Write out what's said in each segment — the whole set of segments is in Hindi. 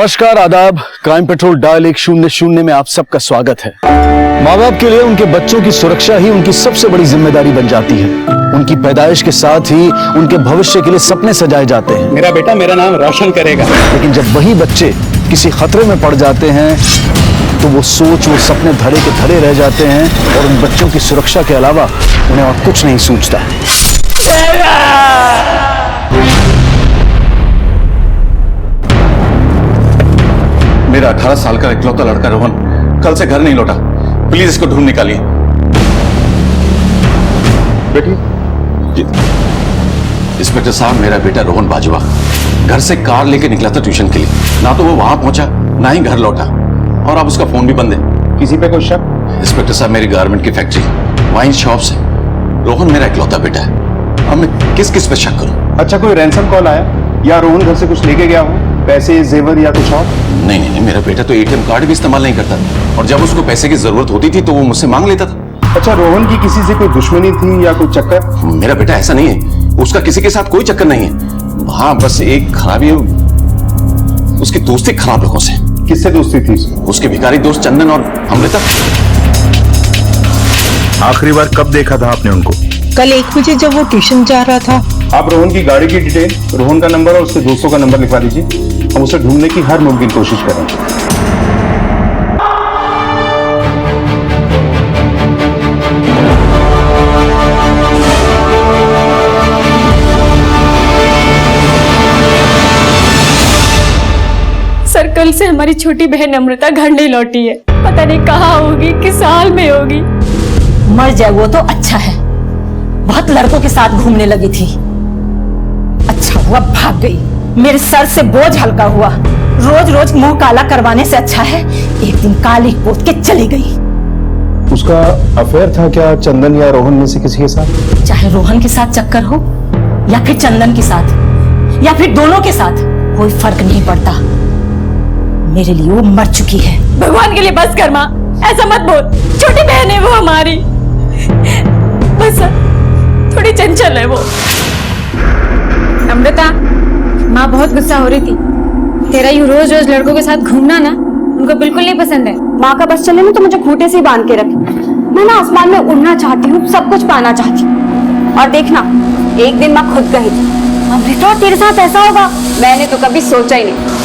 नमस्कार, आदाब। क्राइम पेट्रोल डायल 100 में आप सबका स्वागत है। माँ बाप के लिए उनके बच्चों की सुरक्षा ही उनकी सबसे बड़ी जिम्मेदारी बन जाती है। उनकी पैदाइश के साथ ही उनके भविष्य के लिए सपने सजाए जाते हैं। मेरा बेटा मेरा नाम रोशन करेगा। लेकिन जब वही बच्चे किसी खतरे में पड़ जाते हैं तो वो सपने धरे के धरे रह जाते हैं और उन बच्चों की सुरक्षा के अलावा उन्हें और कुछ नहीं सूझता। मेरा 18 साल का इकलौता लड़का रोहन कल से घर नहीं लौटा। प्लीज इसको ढूंढ निकालिए। बेटी जी इंस्पेक्टर साहब, मेरा बेटा रोहन बाजवा घर से कार लेके निकला था ट्यूशन के लिए। ना तो वो वहां पहुंचा ना ही घर लौटा, और अब उसका फोन भी बंद है। किसी पे कोई शक? इंस्पेक्टर साहब, मेरी गारमेंट की फैक्ट्री वाइन शॉप से रोहन मेरा इकलौता बेटा है। अब मैं किस किस पे शक करूं? अच्छा, कोई रैंसम कॉल आया या रोहन घर से कुछ लेके गया हो, पैसे जेवर या कुछ और? नहीं, मेरा बेटा तो एटीएम कार्ड भी इस्तेमाल नहीं करता, और जब उसको पैसे की जरूरत होती थी तो वो मुझसे मांग लेता था। अच्छा, रोहन की किसी से कोई दुश्मनी थी या कोई चक्कर? मेरा बेटा ऐसा नहीं है, उसका किसी के साथ कोई चक्कर नहीं है। हाँ, बस एक खराबी है, उसकी दोस्ती खराब लोगों से। किससे दोस्ती थी? उसके भिखारी दोस्त चंदन और अमृता। आखिरी बार कब देखा था आपने उनको? कल 1 बजे जब वो ट्यूशन जा रहा था। आप रोहन की गाड़ी की डिटेल, रोहन का नंबर और उसके दोस्तों का नंबर लिखवा दीजिए। हम उसे ढूंढने की हर मुमकिन कोशिश करेंगे। सर, कल से हमारी छोटी बहन अमृता घर नहीं लौटी है। पता नहीं कहाँ होगी, किस हाल में होगी। मर जाए वो तो अच्छा है, बहुत लड़कों के साथ घूमने लगी थी। अच्छा हुआ भाग गई, मेरे सर से बोझ हल्का हुआ। रोज रोज मुंह काला करवाने से अच्छा है एक दिन काली पोत के चली गई। उसका अफेयर था क्या चंदन या रोहन में से किसी के साथ? चाहे रोहन के साथ चक्कर हो या फिर चंदन के साथ या फिर दोनों के साथ, कोई फर्क नहीं पड़ता। मेरे लिए वो मर चुकी है। भगवान के लिए बस कर माँ, ऐसा मत बोल। छोटी बहन है वो हमारी, बस थोड़ी चंचल है वो। अमृता, माँ बहुत गुस्सा हो रही थी। तेरा यूं रोज रोज लड़कों के साथ घूमना ना उनको बिल्कुल नहीं पसंद है। माँ का बस चले ना तो मुझे खूंटे से ही बांध के रखे। मैं ना आसमान में उड़ना चाहती हूँ, सब कुछ पाना चाहती हूँ। और देखना, एक दिन माँ खुद कही थी, अमृता तेरे साथ ऐसा होगा, मैंने तो कभी सोचा ही नहीं।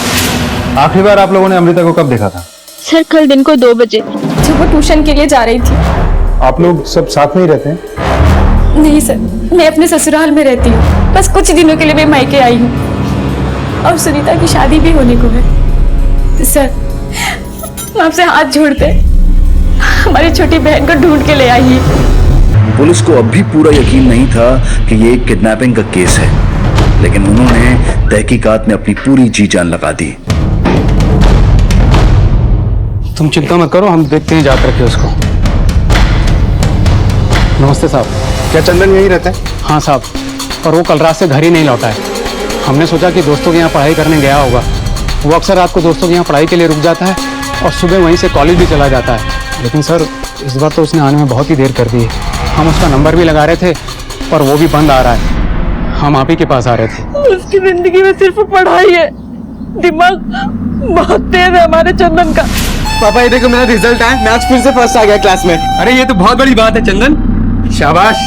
आखिरी बार आप लोगों ने अमृता को कब देखा था? सर, कल दिन को 2 बजे जब वो ट्यूशन के लिए जा रही थी। आप लोग सब साथ में ही रहते हैं? नहीं सर, मैं अपने ससुराल में रहती हूँ। बस कुछ दिनों के लिए मैं मायके आई हूँ और सुनीता की शादी भी होने को है। तो सर, आपसे हाथ जोड़ते हमारी छोटी बहन को ढूंढ के ले आइए। पुलिस को अब भी पूरा यकीन नहीं था कि ये एक किडनैपिंग का केस है, लेकिन उन्होंने तहकीकात में अपनी पूरी जी जान लगा दी। तुम चिंता मत करो, हम देखते हैं जाकर के उसको। नमस्ते साहब। क्या चंदन यहीं रहता है? हाँ साहब, और वो कल रात से घर ही नहीं लौटा है। हमने सोचा कि दोस्तों के यहाँ पढ़ाई करने गया होगा। वो अक्सर रात को दोस्तों के यहाँ पढ़ाई के लिए रुक जाता है और सुबह वहीं से कॉलेज भी चला जाता है। लेकिन सर, इस बार तो उसने आने में बहुत ही देर कर दी है। हम उसका नंबर भी लगा रहे थे पर वो भी बंद आ रहा है। हम आप ही के पास आ रहे थे। उसकी जिंदगी में सिर्फ पढ़ाई है, दिमाग बहुत तेज है हमारे चंदन का। पापा, ये देखो मेरा रिजल्ट है, मैं आज फिर से फर्स्ट आ गया क्लास में। अरे ये तो बहुत बड़ी बात है चंदन, शाबाश।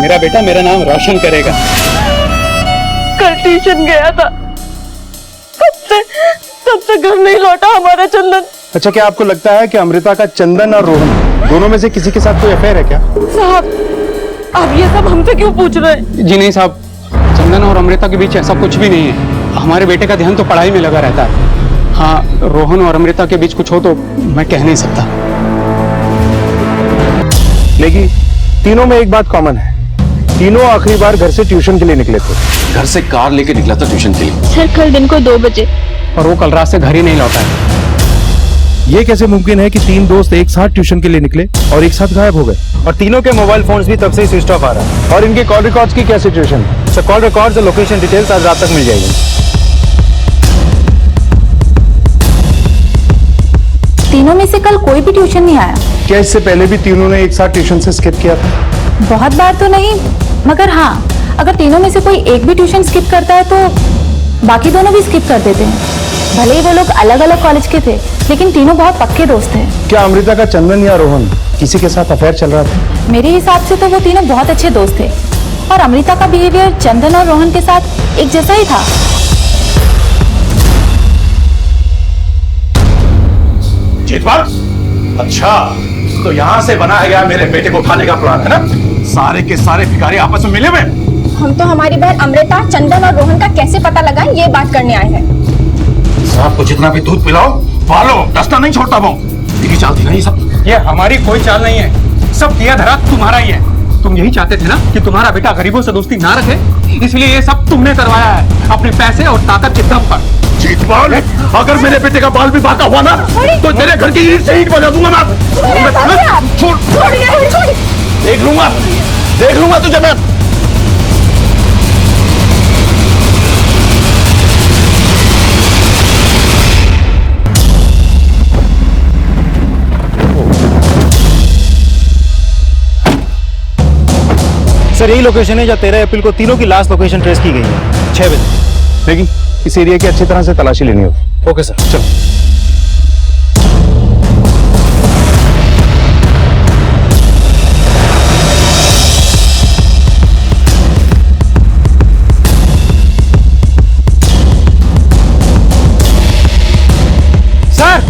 मेरा बेटा मेरा नाम रोशन करेगा। कल ट्यूशन गया था, तब से घर नहीं लौटा हमारा चंदन। अच्छा, क्या आपको लगता है कि अमृता का चंदन और रोहन दोनों में से किसी के साथ कोई अफेयर है क्या? साहब, आप ये सब हमसे क्यों पूछ रहे हैं? जी नहीं साहब, चंदन और अमृता के बीच ऐसा कुछ भी नहीं है। हमारे बेटे का ध्यान तो पढ़ाई में लगा रहता है। हाँ, रोहन और अमृता के बीच कुछ हो तो मैं कह नहीं सकता। लेकिन तीनों में एक बात कॉमन है, तीनों आखिरी बार घर से ट्यूशन के लिए निकले थे। घर से कार लेके निकला था ट्यूशन के लिए। सर, कल दिन को 2 बजे। और वो कल रात से घर ही नहीं लौटा है। ये कैसे मुमकिन है कि 3 दोस्त एक साथ ट्यूशन के लिए निकले और एक साथ गायब हो गए? और तीनों के मोबाइल फोन्स भी तब से ही स्विच ऑफ आ रहा है। और इनके कॉल रिकॉर्ड्स की क्या सिचुएशन है? सर, कॉल रिकॉर्ड्स और लोकेशन डिटेल्स आज रात तक मिल जाएगी। तीनों में से कल कोई भी ट्यूशन नहीं आया। क्या इससे पहले भी तीनों ने एक साथ ट्यूशन से स्किप किया था? बहुत बार तो नहीं, मगर हाँ, अगर तीनों में से कोई एक भी ट्यूशन स्किप करता है तो बाकी दोनों भी स्किप कर देते हैं। भले ही वो लोग अलग अलग कॉलेज के थे, लेकिन तीनों बहुत पक्के दोस्त हैं। क्या अमृता का चंदन या रोहन किसी के साथ अफेयर चल रहा था? मेरे हिसाब से तो वो तीनों बहुत अच्छे दोस्त थे और अमृता का बिहेवियर चंदन और रोहन के साथ एक जैसा ही था। जीतपाल, अच्छा तो यहाँ से बनाया गया मेरे बेटे को खाने का प्लान है ना? सारे के सारे भिखारी आपस में मिले हुए। हम तो हमारी बहन अमृता, चंदन और रोहन का कैसे पता लगाएं ये बात करने आए हैं। साहब को जितना भी दूध पिलाओ पालो, डसना नहीं छोड़ता वो। ये चाल थी नहीं सब। ये हमारी कोई चाल नहीं है, सब दिया धरा तुम्हारा ही है। तुम यही चाहते थे ना कि तुम्हारा बेटा गरीबों से दोस्ती ना रखे, इसलिए ये सब तुमने करवाया है अपने पैसे और ताकत के दम पर। जीतपाल, अगर मेरे बेटे का बाल भी बांका हुआ ना तो तेरे घर की ईंट से ईंट बजा दूंगा मैं। छोड़, देख लूंगा तुझे मैं। सर यही लोकेशन है जहाँ 13 अप्रैल को तीनों की लास्ट लोकेशन ट्रेस की गई है 6 बजे। लेकिन इस एरिया की अच्छी तरह से तलाशी लेनी होगी। ओके सर, चलो। सर,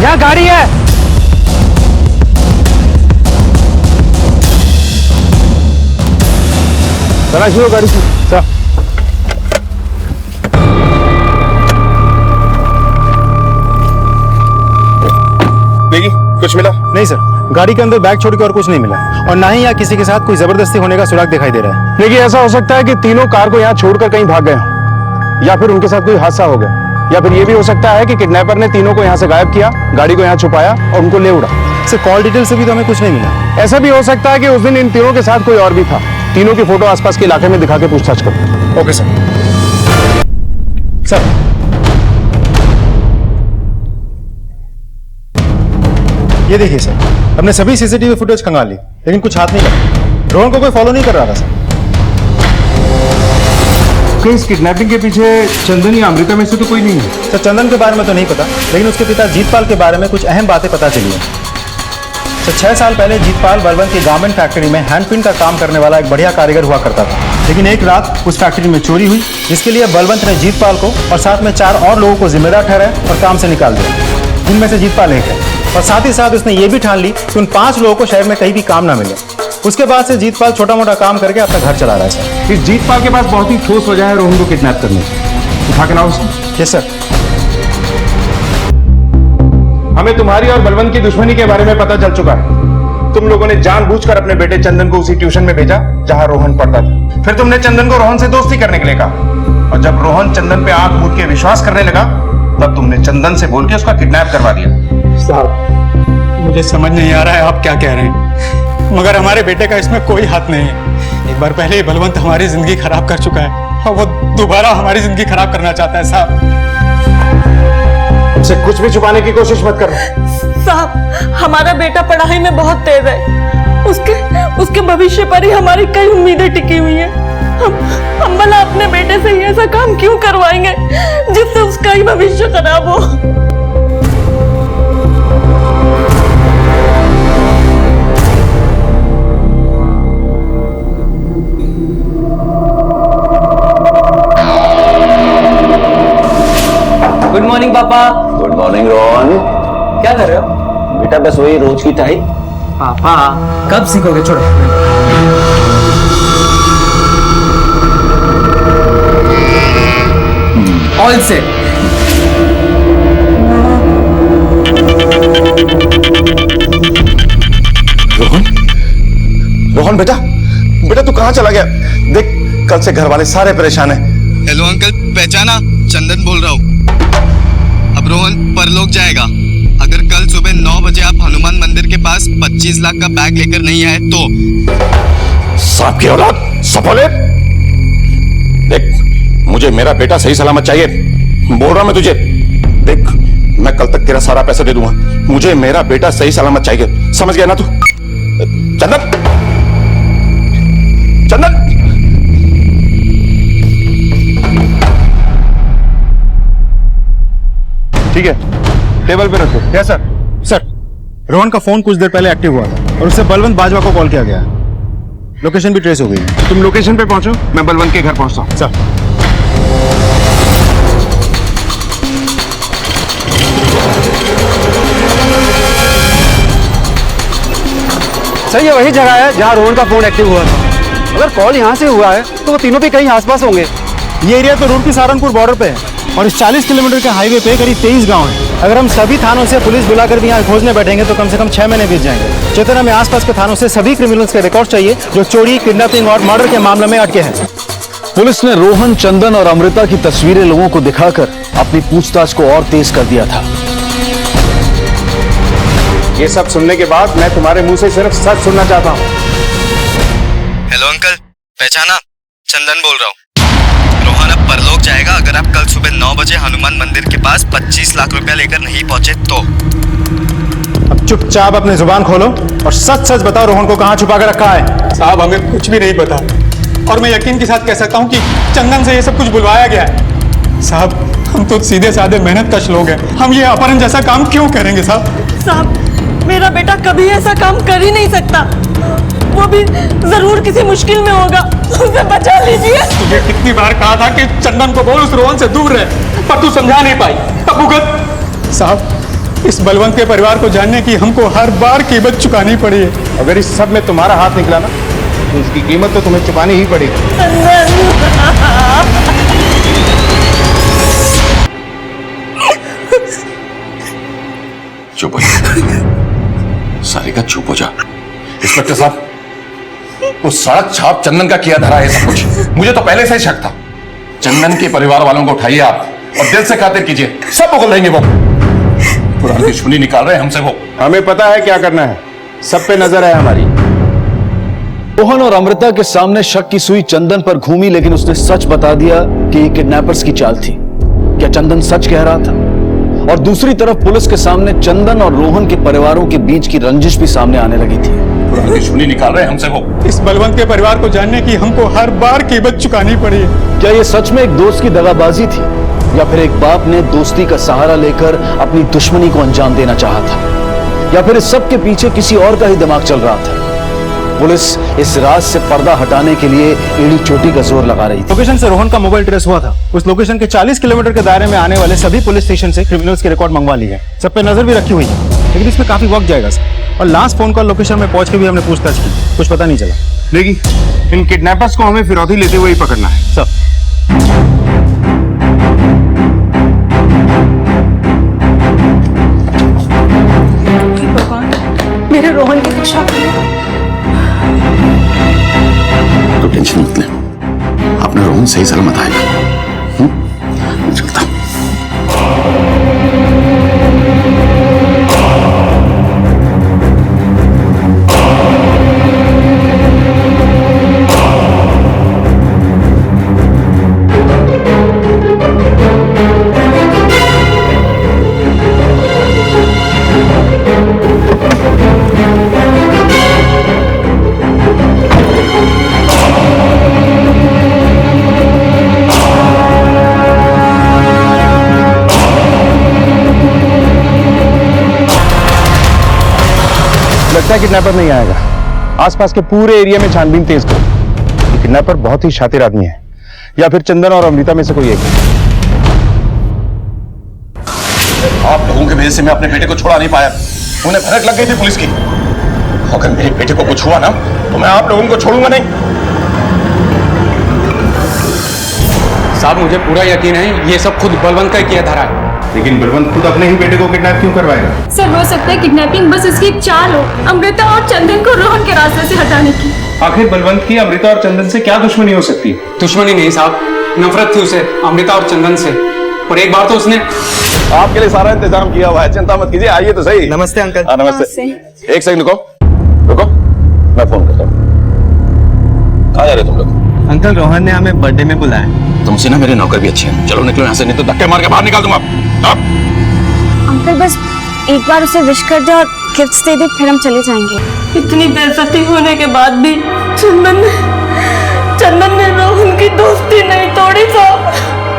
यहाँ गाड़ी है। तलाशी लो गाड़ी की। सर देखी कुछ मिला? नहीं सर, गाड़ी के अंदर बैग छोड़ के और कुछ नहीं मिला और ना ही यहाँ किसी के साथ कोई जबरदस्ती होने का सुराग दिखाई दे रहा है। देखिए ऐसा हो सकता है कि तीनों कार को यहाँ छोड़कर कहीं भाग गए हों या फिर उनके साथ कोई हादसा हो गया या फिर ये भी हो सकता है कि किडनैपर ने तीनों को यहाँ से गायब किया, गाड़ी को यहाँ छुपाया और उनको ले उड़ा। सर कॉल डिटेल से भी तो हमें कुछ नहीं मिला। ऐसा भी हो सकता है कि उस दिन इन तीनों के साथ कोई और भी था। तीनों की फोटो आसपास के इलाके में दिखा के पूछताछ करो। Okay sir. सर ये देखिए सर, हमने सभी सीसीटीवी फुटेज खंगाल ली लेकिन कुछ हाथ नहीं लगा। रोहन को कोई फॉलो नहीं कर रहा था सर। कहीं इस किडनैपिंग के पीछे चंदन या अमृता में से तो कोई नहीं है? सर चंदन के बारे में तो नहीं पता, लेकिन उसके पिता जीतपाल के बारे में कुछ अहम बातें पता चली हैं। सर 6 साल पहले जीतपाल बलवंत की गारमेंट फैक्ट्री में हैंडपिन का काम करने वाला एक बढ़िया कारीगर हुआ करता था, लेकिन एक रात उस फैक्ट्री में चोरी हुई जिसके लिए बलवंत ने जीतपाल को और साथ में 4 और लोगों को जिम्मेदार ठहराया और काम से निकाल दिया, जिनमें से जीतपाल एक है। और साथ ही साथ उसने ये भी ठान ली कि उन 5 लोगों को शहर में कहीं भी काम ना मिले। उसके बाद से जीतपाल छोटा मोटा काम करके अपना घर चला रहा है सर। इस जीतपाल के पास बहुत ही ठोस वजह है रोहन को किडनैप करने की। उठा के लाओ उसे। Yes sir. हमें तुम्हारी और बलवंत की दुश्मनी के बारे में पता चल चुका है। तुम लोगों ने जानबूझकर अपने बेटे चंदन को उसी ट्यूशन में भेजा जहां रोहन पढ़ता था। फिर तुमने चंदन को रोहन से दोस्ती करने के लिए कहा और जब रोहन चंदन पे आंख मूंद के विश्वास करने लगा तब तुमने चंदन से बोल के उसका किडनैप करवा दिया। साहब, मुझे समझ नहीं आ रहा है आप क्या कह रहे हैं, मगर हमारे बेटे का इसमें कोई हाथ नहीं है। एक बार पहले ही बलवंत हमारी जिंदगी खराब कर चुका है और वो दोबारा हमारी जिंदगी खराब करना चाहता है। साहब, हमसे कुछ भी छुपाने की कोशिश मत करो। साहब, हमारा बेटा पढ़ाई में बहुत तेज है, उसके भविष्य पर ही हमारी कई उम्मीदें टिकी हुई हैं। हम भला अपने बेटे से ही ऐसा काम क्यों करवाएंगे जिससे उसका ही भविष्य खराब हो। गुड मॉर्निंग पापा। Good morning Rohan. क्या कर रहे हो? बेटा बस वही रोज की टाइप। पापा कब सीखोगे? छोड़ो। All set. रोहन बेटा, बेटा तू कहाँ चला गया? देख कल से घर वाले सारे परेशान हैं। हेलो अंकल, पहचाना? चंदन बोल रहा हूँ। अब रोहन परलोक जाएगा। अगर कल सुबह 9 बजे आप हनुमान मंदिर के पास 25 लाख का बैग लेकर नहीं आए तो। सांप की औलाद, सफोले! देख मुझे मेरा बेटा सही सलामत चाहिए, बोल रहा मैं तुझे। देख मैं कल तक तेरा सारा पैसा दे दूंगा, मुझे मेरा बेटा सही सलामत चाहिए, समझ गया ना तू? चंदन, चंदन! ठीक है, टेबल पे रखो। Yes sir. सर, रोहन का फोन कुछ देर पहले एक्टिव हुआ था और उससे बलवंत बाजवा को कॉल किया गया है। लोकेशन भी ट्रेस हो गई है। तुम लोकेशन पे पहुंचो, मैं बलवंत के घर पहुंचता हूं। सर। सर, ये वही जगह है जहाँ रोहन का फोन एक्टिव हुआ था। अगर कॉल यहाँ से हुआ है तो वो तीनों भी कहीं आसपास होंगे। ये एरिया तो रुड़की सहारनपुर बॉर्डर पे है और इस 40 किलोमीटर के हाईवे पे करीब 23 गांव हैं। अगर हम सभी थानों से पुलिस बुलाकर भी यहाँ खोजने बैठेंगे तो कम से कम 6 महीने बीत जाएंगे। चेतन, हमें आसपास के थानों से सभी क्रिमिनल्स के रिकॉर्ड चाहिए जो चोरी, किडनैपिंग और मर्डर के मामले में अटके हैं। पुलिस ने रोहन, चंदन और अमृता की तस्वीरें लोगों को दिखाकर अपनी पूछताछ को और तेज कर दिया था। ये सब सुनने के बाद मैं तुम्हारे मुंह से सिर्फ सच सुनना चाहता हूँ। हेलो अंकल, पहचाना? चंदन बोल रहा हूँ। रोहन अब परलोक जाएगा अगर आप कल सुबह 9 बजे हनुमान मंदिर के पास 25 लाख रुपया लेकर नहीं पहुंचे तो। अब चुपचाप अपनी जुबान खोलो और सच सच बताओ, रोहन को कहाँ छुपा कर रखा है? साहब, हमें कुछ भी नहीं पता और मैं यकीन के साथ कह सकता हूँ कि चंदन से ये सब कुछ बुलवाया गया है। साहब, हम तो सीधे साधे मेहनत कश लोग हैं, हम ये अपहरण जैसा काम क्यों करेंगे? साहब, मेरा बेटा कभी ऐसा काम कर ही नहीं सकता। वो भी जरूर किसी मुश्किल में होगा, उसे बचा लीजिए। तुझे कितनी बार कहा था कि चंदन को बोल उस रोहन से दूर रहे, पर तू समझा नहीं पाई। अब भुगत। साहब, इस बलवंत के परिवार को जानने की हमको हर बार कीमत चुकानी पड़ी है। अगर इस सब में तुम्हारा हाथ निकला ना तो उसकी कीमत तो तुम्हें चुकानी ही पड़ेगी। चुप हो जा सारिका, चुप हो जा। इंस्पेक्टर साहब, उस सड़क छाप चंदन का किया धरा है सब कुछ। मुझे तो पहले से ही शक था। चंदन के परिवार वालों को उठाइए आप और दिल से खातिर कीजिए, सब भुगत लेंगे। वो पुरानी दुश्मनी निकाल रहे हैं हमसे। वो हमें पता है क्या करना है, सब पे नजर है हमारी। रोहन और अमृता के सामने शक की सुई चंदन पर घूमी, लेकिन उसने सच बता दिया कि ये किडनैपर्स की चाल थी। क्या चंदन सच कह रहा था? और दूसरी तरफ पुलिस के सामने चंदन और रोहन के परिवारों के बीच की रंजिश भी सामने आने लगी थी। पुरानी दुश्मनी निकाल रहे हैं हमसे। वो इस बलवंत के परिवार को जानने की हमको हर बार कीमत चुकानी पड़ी है। क्या ये सच में एक दोस्त की दगाबाजी थी या फिर एक बाप ने दोस्ती का सहारा लेकर अपनी दुश्मनी को अंजाम देना चाहा था, या फिर इस सब के पीछे किसी और का ही दिमाग चल रहा था? पुलिस इस राज से पर्दा हटाने के लिए एड़ी चोटी का जोर लगा रही थी। लोकेशन से रोहन का मोबाइल ट्रेस हुआ था। उस लोकेशन के 40 किलोमीटर के दायरे में आने वाले सभी पुलिस स्टेशन से क्रिमिनल्स के रिकॉर्ड मंगवा लिए हैं। सब पे नजर भी रखी हुई है, लेकिन इसमें काफी वक्त जाएगा सर। और लास्ट फोन कॉल लोकेशन में पहुंच के भी हमने पूछताछ की, कुछ पता नहीं चला। देखिए, इन किडनैपर्स को हमें फिरौती लेते हुए ही पकड़ना है सर। मेरे रोहन की रक्षा करो। तो टेंशन मत ले, अपना रोहन सही सलामत आएगा। चलता हूं। लगता है किडनैपर नहीं आएगा। आसपास के पूरे एरिया में छानबीन तेज करो। ये किडनैपर बहुत ही शातिर आदमी है, या फिर चंदन और अमृता में से कोई एक। आप लोगों की वजह से मैं अपने बेटे को छोड़ा नहीं पाया। उन्हें भनक लग गई थी पुलिस की। अगर मेरे बेटे को कुछ हुआ ना तो मैं आप लोगों को छोड़ूंगा नहीं। साहब, मुझे पूरा यकीन है ये सब खुद बलवंत का ही किया धरा है। लेकिन बलवंत खुद अपने ही बेटे को किडनैप क्यों करवाएगा? सर, हो सकता है किडनैपिंग बस उसकी एक चाल हो, अमृता और चंदन को रोहन के रास्ते से हटाने की। आखिर बलवंत की अमृता और चंदन से क्या दुश्मनी हो सकती है? दुश्मनी नहीं साहब, नफरत थी उसे अमृता और चंदन से। और एक बार तो उसने आपके लिए सारा इंतजाम किया हुआ है, चिंता मत कीजिए। आइए तो सही। नमस्ते अंकल। नमस्ते। एक सेकंड रुको, रुको, मैं फोन करता हूँ। कहाँ जा रहे तुम लोग? अंकल, रोहन ने हमें बर्थडे में बुलाया। तुमसे ना मेरे नौकर भी अच्छे हैं। चलो निकलो यहाँ से, नहीं तो धक्के मार के बाहर निकाल दूंगा। अंकल, बस एक बार उसे विश कर दे और गिफ्ट्स दे दे, फिर हम चले जाएंगे। इतनी बेइज्जती होने के बाद भी चंदन ने रोहन की दोस्ती नहीं तोड़ी। साहब,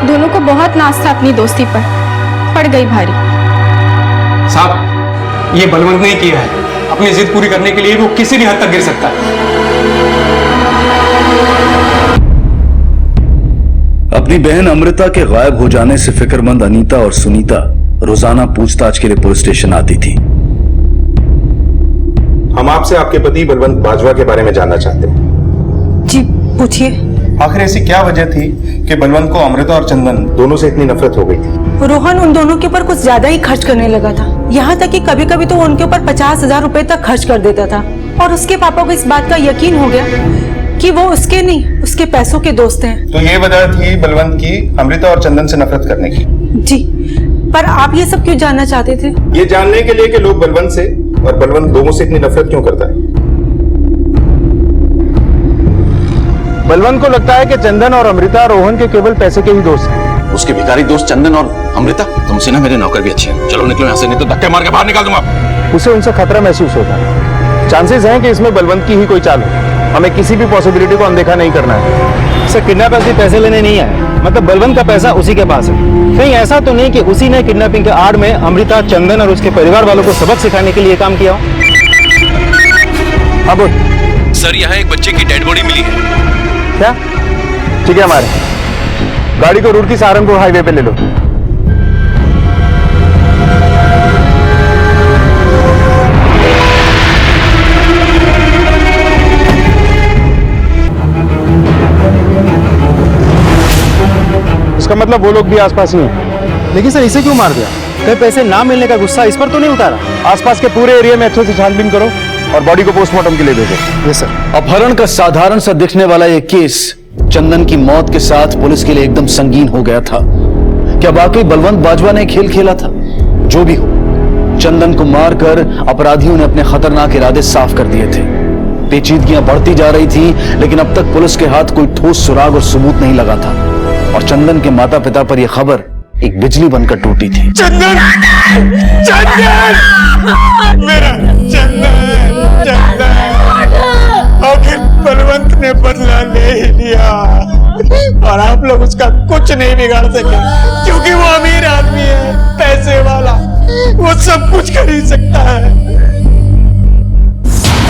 दोनों को बहुत नाज था अपनी दोस्ती पर, पड़ गई भारी। साहब, ये बलवंत ने किया है। अपनी जिद पूरी करने के लिए वो किसी भी हद तक गिर सकता है। अपनी बहन अमृता के गायब हो जाने से फिक्रमंद अनीता और सुनीता रोजाना पूछताछ के लिए पुलिस स्टेशन आती थी। हम आपसे आपके पति बलवंत बाजवा के बारे में जानना चाहते हैं। जी पूछिए। आखिर ऐसी क्या वजह थी कि बलवंत को अमृता और चंदन दोनों से इतनी नफरत हो गई थी? रोहन उन दोनों के ऊपर कुछ ज्यादा ही खर्च करने लगा था। यहाँ तक कि कभी कभी तो वो उनके ऊपर 50,000 रुपए तक खर्च कर देता था। और उसके पापा को इस बात का यकीन हो गया कि वो उसके नहीं, उसके पैसों के दोस्त हैं। तो ये वजह थी बलवंत की अमृता और चंदन से नफरत करने की? जी, पर आप ये सब क्यों जानना चाहते थे? ये जानने के लिए कि लोग बलवंत से और बलवंत लोगों से इतनी नफरत क्यों करता है। बलवंत को लगता है कि चंदन और अमृता रोहन के केवल पैसे के ही दोस्त हैं। उसके भिखारी दोस्त चंदन और अमृता, तुमसे ना मेरे नौकर भी अच्छे हैं। चलो निकलो यहाँ से, नहीं तो धक्के मार के बाहर निकाल दूंगा। उसे उनसे खतरा महसूस होता है। चांसेस हैं कि इसमें बलवंत की ही कोई चाल हो। हमें किसी भी पॉसिबिलिटी को अनदेखा नहीं करना है। सर, किडनैपर्स भी पैसे लेने नहीं आए, मतलब बलवंत का पैसा उसी के पास है। कहीं ऐसा तो नहीं कि उसी ने किडनैपिंग के आड़ में अमृता, चंदन और उसके परिवार वालों को सबक सिखाने के लिए काम किया हो? अब सर, यहाँ एक बच्चे की डेड बॉडी मिली है। क्या? ठीक है, हमारे गाड़ी को रुड़की सहारनपुर हाईवे पे ले लो। इसका मतलब वो लोग भी आसपास ही हैं। लेकिन सर, इसे क्यों मार दिया? कहीं पैसे ना मिलने का गुस्सा इस पर तो नहीं उतारा? आसपास के पूरे एरिया में अच्छे से छानबीन करो और बॉडी को पोस्टमार्टम के लिए भेजो। Yes sir. अपहरण का साधारण सा दिखने वाला ये केस चंदन की मौत के साथ पुलिस के लिए एकदम संगीन हो गया था। क्या वाकई बलवंत बाजवा ने खेल खेला था? जो भी हो, चंदन को मारकर अपराधियों ने अपने खतरनाक इरादे साफ कर दिए थे। पेचीदगियां बढ़ती जा रही थी, लेकिन अब तक पुलिस के हाथ कोई ठोस सुराग और सबूत नहीं लगा था। और चंदन के माता पिता पर यह खबर एक बिजली बनकर टूटी थी। चंदन! चंदन! मेरा चंदन! आखिर बलवंत ने बदला ले ही लिया और आप लोग उसका कुछ नहीं बिगाड़ सके, क्योंकि वो अमीर आदमी है, पैसे वाला, वो सब कुछ कर ही सकता है।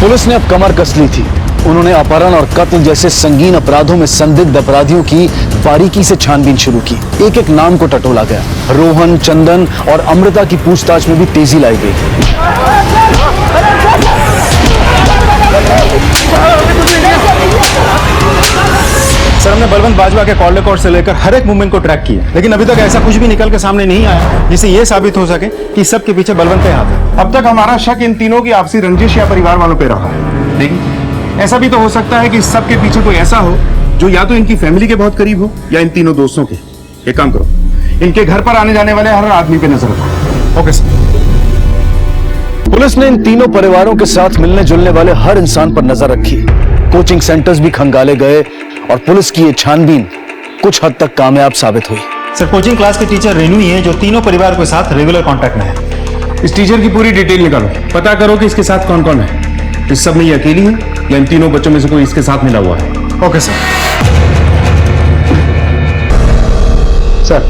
पुलिस ने अब कमर कस ली थी। उन्होंने अपहरण और कत्ल जैसे संगीन अपराधों में संदिग्ध अपराधियों की बारीकी से छानबीन शुरू की। एक एक नाम को टटोला गया। रोहन, चंदन और अमृता की पूछताछ में भी तेजी लाई गई। सर, हमने बलवंत बाजवा के कॉल रिकॉर्ड से लेकर हर एक मूवमेंट को ट्रैक किया, लेकिन अभी तक ऐसा कुछ भी निकल के सामने नहीं आया जिससे ये साबित हो सके कि सबके पीछे बलवंत का हाथ है। अब तक हमारा शक इन तीनों की आपसी रंजिश या परिवार वालों पे रहा है, लेकिन ऐसा भी तो हो सकता है कि इस सब के पीछे कोई ऐसा हो जो या तो इनकी फैमिली के बहुत करीब हो या इन तीनों दोस्तों के। एक काम करो, इनके घर पर आने जाने वाले हर आदमी पे नजर रखो। Okay sir. पुलिस ने इन तीनों परिवारों के साथ मिलने जुलने वाले हर इंसान पर नजर रखी। कोचिंग सेंटर्स भी खंगाले गए और पुलिस की ये छानबीन कुछ हद तक कामयाब साबित हुई। सर, कोचिंग क्लास के टीचर रेनू ही है जो तीनों परिवार के साथ रेगुलर कांटेक्ट में है। इस टीचर की पूरी डिटेल निकालो, पता करो कि इसके साथ कौन कौन है। इस सब में ये अकेली है या इन तीनों बच्चों में से कोई इसके साथ मिला हुआ है? Okay sir. सर,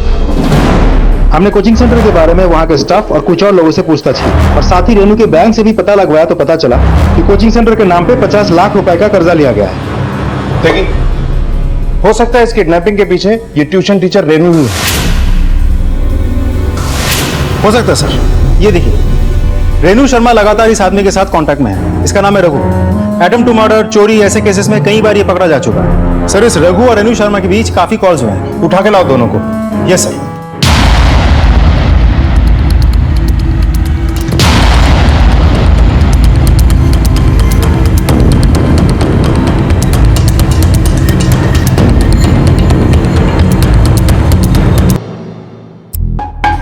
हमने कोचिंग सेंटर के बारे में वहां के स्टाफ और कुछ और लोगों से पूछताछ की और साथ ही रेनू के बैंक से भी पता लगवाया तो पता चला कि कोचिंग सेंटर के नाम पे 50 लाख रुपए का कर्जा लिया गया है। लेकिन हो सकता है इस किडनैपिंग के पीछे ये ट्यूशन टीचर रेनू ही है। हो सकता है सर। ये देखिए, रेनू शर्मा लगातार इस आदमी के साथ कांटेक्ट में है। इसका नाम है रघु। एटम टू मर्डर, चोरी ऐसे केसेस में कई बार ये पकड़ा जा चुका है। सर, इस रघु और रेनू शर्मा के बीच काफी कॉल्स हुए हैं। उठा के लाओ दोनों को। Yes sir.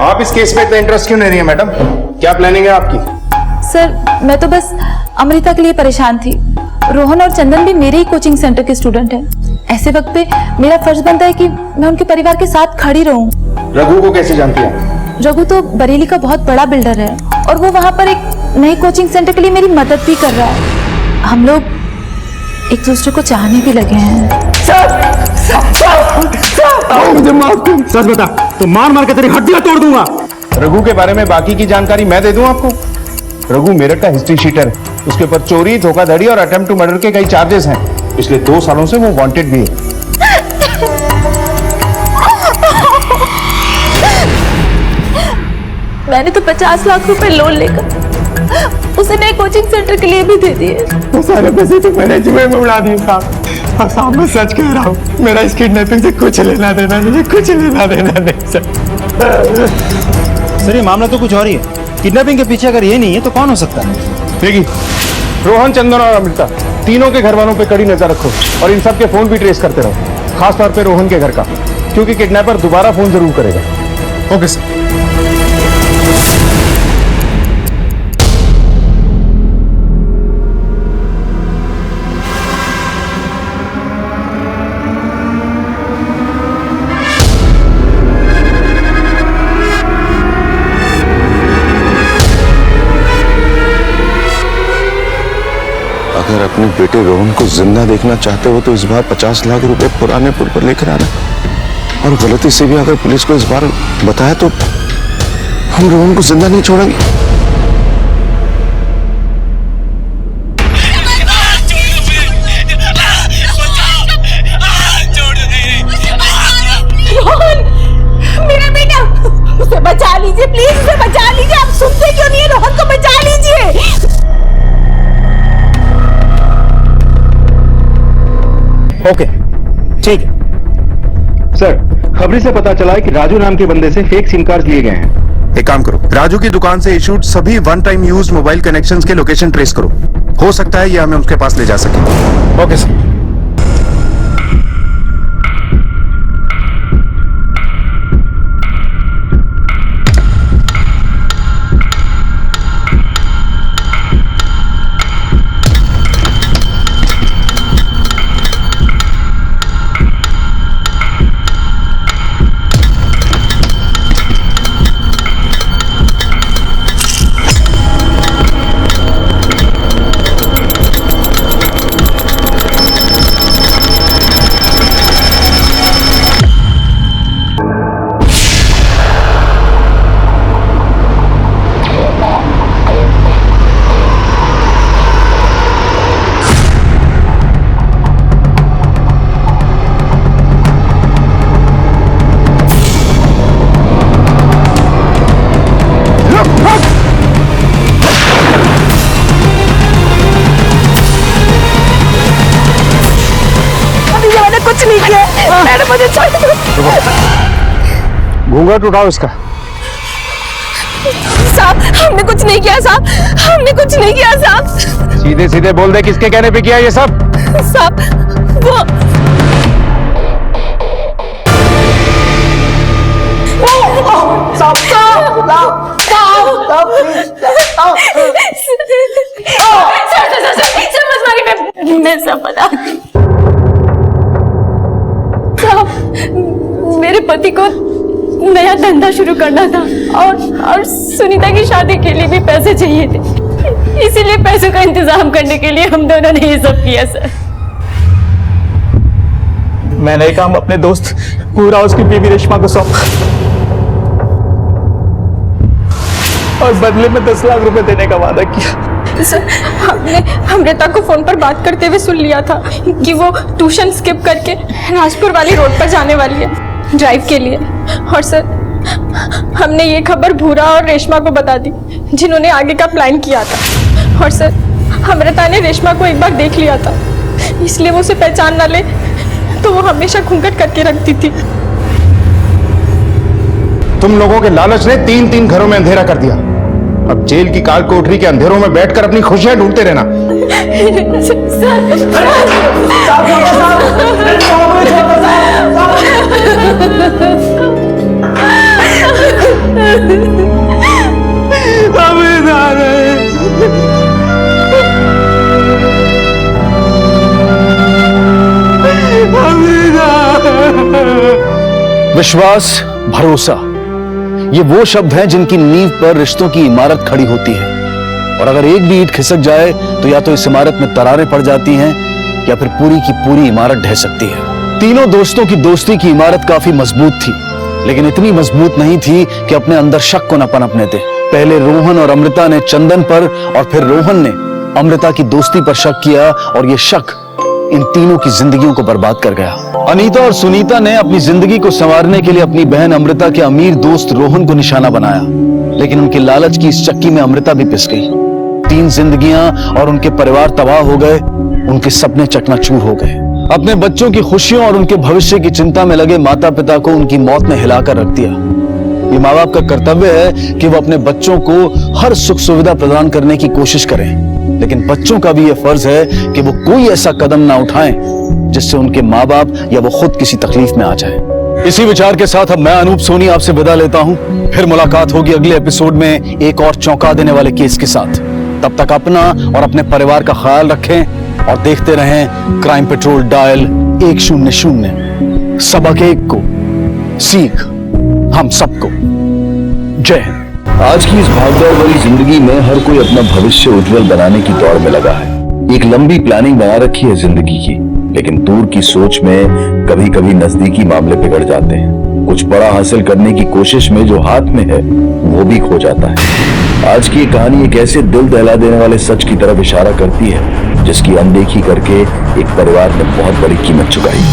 आप इस केस में इतना इंटरेस्ट क्यों नहीं रही है मैडम? क्या प्लानिंग है आपकी? सर, मैं तो बस अमृता के लिए परेशान थी। रोहन और चंदन भी मेरे ही कोचिंग सेंटर के स्टूडेंट हैं। ऐसे वक्त पे मेरा फर्ज बनता है कि मैं उनके परिवार के साथ खड़ी रहूं। रघु को कैसे जानती हैं? रघु तो बरेली का बहुत बड़ा बिल्डर है और वो वहां पर एक नई कोचिंग सेंटर के लिए मेरी मदद भी कर रहा है। हम लोग एक दूसरे को चाहने भी लगे हैं। मुझे माफ कर। सच बता, तो मार मार के तेरी हड्डियां तोड़ दूंगा। रघु के बारे में बाकी की जानकारी मैं दे दूं आपको। रघु मेरठ का हिस्ट्री शीटर है। उसके ऊपर चोरी, धोखाधड़ी और अटेम्प्ट टू मर्डर के कई चार्जेस हैं। पिछले 2 सालों से वो वांटेड भी है। मैंने तो 50 लाख रुपए लोन लेकर उसे नए कोचिंग सेंटर के लिए भी दे दिए। वो सारे पैसे तो मैंने जुए में उड़ा दिए साहब। और साहब मैं सच कह रहा हूँ, मेरा इस किडनैपिंग से कुछ लेना देना नहीं, कुछ लेना देना नहीं सर। सर ये मामला तो कुछ और ही है। किडनैपिंग के पीछे अगर ये नहीं है तो कौन हो सकता है? देखिए, रोहन, चंदन और अमृता तीनों के घर वालों पे कड़ी नजर रखो और इन सब के फोन भी ट्रेस करते रहो, खास तौर पे रोहन के घर का, क्योंकि किडनैपर दोबारा फोन जरूर करेगा। Okay sir. अगर अपने बेटे रोहन को जिंदा देखना चाहते हो तो इस बार 50 लाख रुपए पुराने पुल पर लेकर आना, और गलती से भी अगर पुलिस को इस बार बताया तो हम रोहन को जिंदा नहीं छोड़ेंगे। रोहन, मेरा बेटा, उसे बचा लीजिए प्लीज, उसे बचा लीजिए। आप सुनते क्यों नहीं है? रोहन को बचा लीजिए। ओके ठीक है सर, खबरी से पता चला है कि राजू नाम के बंदे से फेक सिम कार्ड लिए गए हैं। एक काम करो, राजू की दुकान से इशूड सभी one time use mobile connections के लोकेशन ट्रेस करो। हो सकता है ये हमें उसके पास ले जा सके। Okay sir. घूंघट उठाओ इसका। साहब हमने कुछ नहीं किया साहब, हमने कुछ नहीं किया साहब। सीधे सीधे बोल दे किसके कहने पे किया ये सब। साहब वो मैं सब बता साहब, मेरे पति को नया धंधा शुरू करना था और सुनीता की शादी के लिए भी पैसे चाहिए थे, इसीलिए पैसों का इंतजाम करने के लिए हम दोनों ने ये सब किया सर। मैंने ये काम अपने दोस्त पूरा उसकी बीवी रेशमा को सौंपा और बदले में 10 लाख रुपए देने का वादा किया। सर हमने अमृता को फोन पर बात करते हुए सुन लिया था कि वो ट्यूशन स्किप करके राजपुर वाली रोड पर जाने वाली है ड्राइव के लिए, और सर हमने ये खबर भूरा और रेशमा को बता दी जिन्होंने आगे का प्लान किया था। और सर अमृता ने रेशमा को एक बार देख लिया था, इसलिए वो उसे पहचान ना ले तो वो हमेशा घूंघट करके रखती थी। तुम लोगों के लालच ने 3-3 घरों में अंधेरा कर दिया। अब जेल की काल कोठरी के अंधेरों में बैठकर अपनी खुशियां ढूंढते रहना। विश्वास, भरोसा, ये वो शब्द हैं जिनकी नींव पर रिश्तों की इमारत खड़ी होती है, और अगर एक भी ईंट खिसक जाए तो या तो इस इमारत में दरारें पड़ जाती हैं या फिर पूरी की पूरी इमारत ढह सकती है। तीनों दोस्तों की दोस्ती की इमारत काफी मजबूत थी, लेकिन इतनी मजबूत नहीं थी कि अपने अंदर शक को न पनपने दे। पहले रोहन और अमृता ने चंदन पर और फिर रोहन ने अमृता की दोस्ती पर शक किया और यह शक इन तीनों की जिंदगियों को बर्बाद कर गया। अनीता और सुनीता ने अपनी जिंदगी को संवारने के लिए अपनी बहन अमृता के अमीर दोस्त रोहन को निशाना बनाया, लेकिन उनके लालच की इस चक्की में अमृता भी पिस गई। 3 जिंदगियां और उनके परिवार तबाह हो गए, उनके सपने चकनाचूर हो गए। अपने बच्चों की खुशियों और उनके भविष्य की चिंता में लगे माता पिता को उनकी मौत ने हिलाकर रख दिया। ये माँ बाप का कर्तव्य है कि वो अपने बच्चों को हर सुख सुविधा प्रदान करने की कोशिश करें, लेकिन बच्चों का भी यह फर्ज है कि वो कोई ऐसा कदम ना उठाएं जिससे उनके माँ बाप या वो खुद किसी तकलीफ में आ जाए। इसी विचार के साथ अब मैं अनूप सोनी आपसे विदा लेता हूं। फिर मुलाकात होगी अगले एपिसोड में एक और चौंका देने वाले केस के साथ। तब तक अपना और अपने परिवार का ख्याल रखें और देखते रहें क्राइम पेट्रोल डायल 100। सबक एक को सीख हम सबको। जय हिंद। आज की इस भागदौड़ भरी जिंदगी में हर कोई अपना भविष्य उज्जवल बनाने की दौड़ में लगा है। एक लंबी प्लानिंग बना रखी है जिंदगी की, लेकिन दूर की सोच में कभी कभी नजदीकी मामले बिगड़ जाते हैं। कुछ बड़ा हासिल करने की कोशिश में जो हाथ में है वो भी खो जाता है। आज की ये कहानी एक ऐसे दिल दहला देने वाले सच की तरफ इशारा करती है जिसकी अनदेखी करके एक परिवार ने बहुत बड़ी कीमत चुकाई।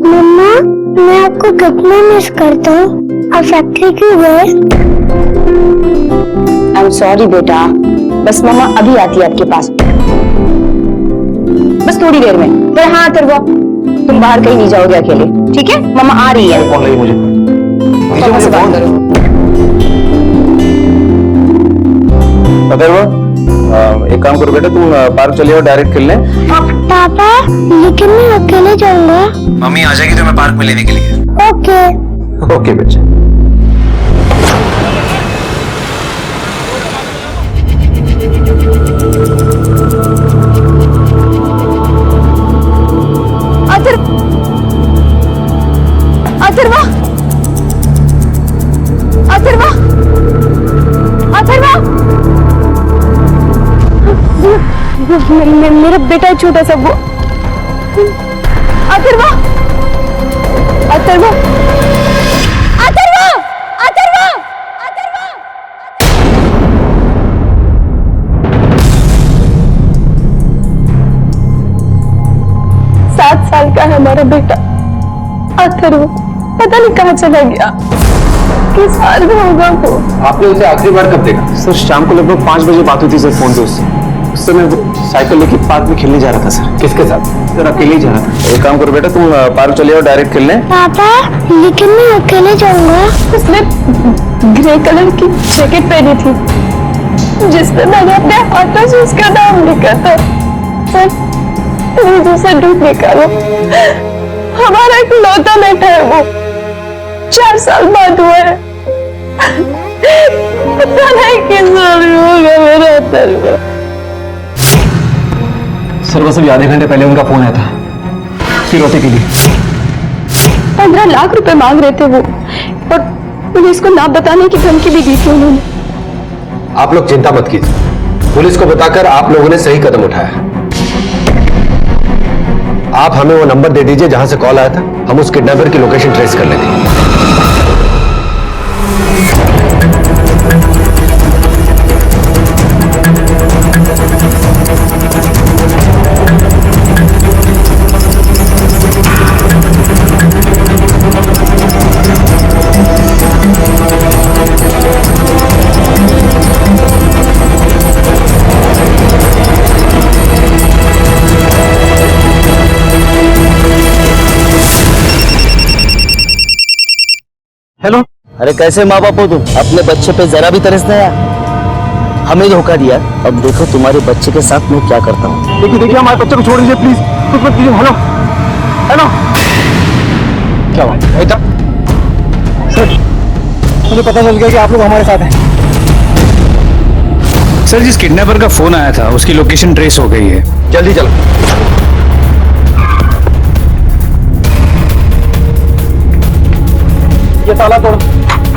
मम्मा, मैं आपको कितना मिस करता हूँ। आप फैक्ट्री क्यों गए? आई एम सॉरी बेटा, बस मम्मा अभी आती है आपके पास, बस थोड़ी देर में। फिर हाँ अथर्वा, तुम बाहर कहीं नहीं जाओगे अकेले, ठीक है? मम्मा आ रही है। कौन लगी मुझे? पापा से बात करो। अथर्वा, एक काम करो बेटा, तुम पार्क चले जाओ, डायरेक्ट खेलने। पापा, लेकिन मैं अकेले जाऊंगा। मम्मी आ जाएगी तुम्हें पार्क में लेने के लिए। ओके। ओके बच्चे। अथर्वा, अथर्वा, अथर्वा, मेरा बेटा छोटा सा वो। अथर्वा, अथर्वा, अथर्वा, अथर्वा, अथर्वा। 7 साल का है हमारा बेटा अथर्व, पता नहीं कहाँ चला गया। किस हाल में होगा वो? आपने उसे आखिरी बार कब देखा? सर शाम को लगभग 5 बजे बात हुई थी सर फोन पे उससे। उस समय वो साइकिल लेके पार्क में खेलने जा रहा था सर। किसके साथ? सर अकेले ही जा रहा था। एक काम करो बेटा, तुम पार्क चले जाओ, डायरेक्ट खेलने। पापा, लेकिन मैं अकेले जाऊंगा। उसने ग्रे कलर की जैकेट पहनी थी जिसमें मैंने अपने हाथों से उसका नाम लिखा था। सर प्लीज उसे ढूंढ निकालो, हमारा एक लौता बेटा है वो। 4 साल बाद हुआ है, पता नहीं किस होगा मेरा अथर्व। सर बस अभी आधे घंटे पहले उनका फोन आया था फिरौती के लिए। 15 लाख रुपए मांग रहे थे वो, और पुलिस को ना बताने की धमकी भी दी थी उन्होंने। आप लोग चिंता मत कीजिए, पुलिस को बताकर आप लोगों ने सही कदम उठाया। आप हमें वो नंबर दे दीजिए जहां से कॉल आया था, हम उस किडनैपर की लोकेशन ट्रेस कर लेंगे। हेलो। अरे कैसे माँ बाप हो तुम? अपने बच्चे पे जरा भी तरस नहीं आया। हमें धोखा दिया, अब देखो तुम्हारे बच्चे के साथ मैं क्या करता हूँ। देखिए देखिए, हमारे बच्चे को छोड़ दीजिए प्लीज, कुछ मत कीजिए। हेलो हेलो, क्या बात है? सर मुझे पता चल गया कि आप लोग हमारे साथ हैं। सर जिस किडनैपर का फोन आया था उसकी लोकेशन ट्रेस हो गई है। जल्दी चलो। ये ताला तोड़।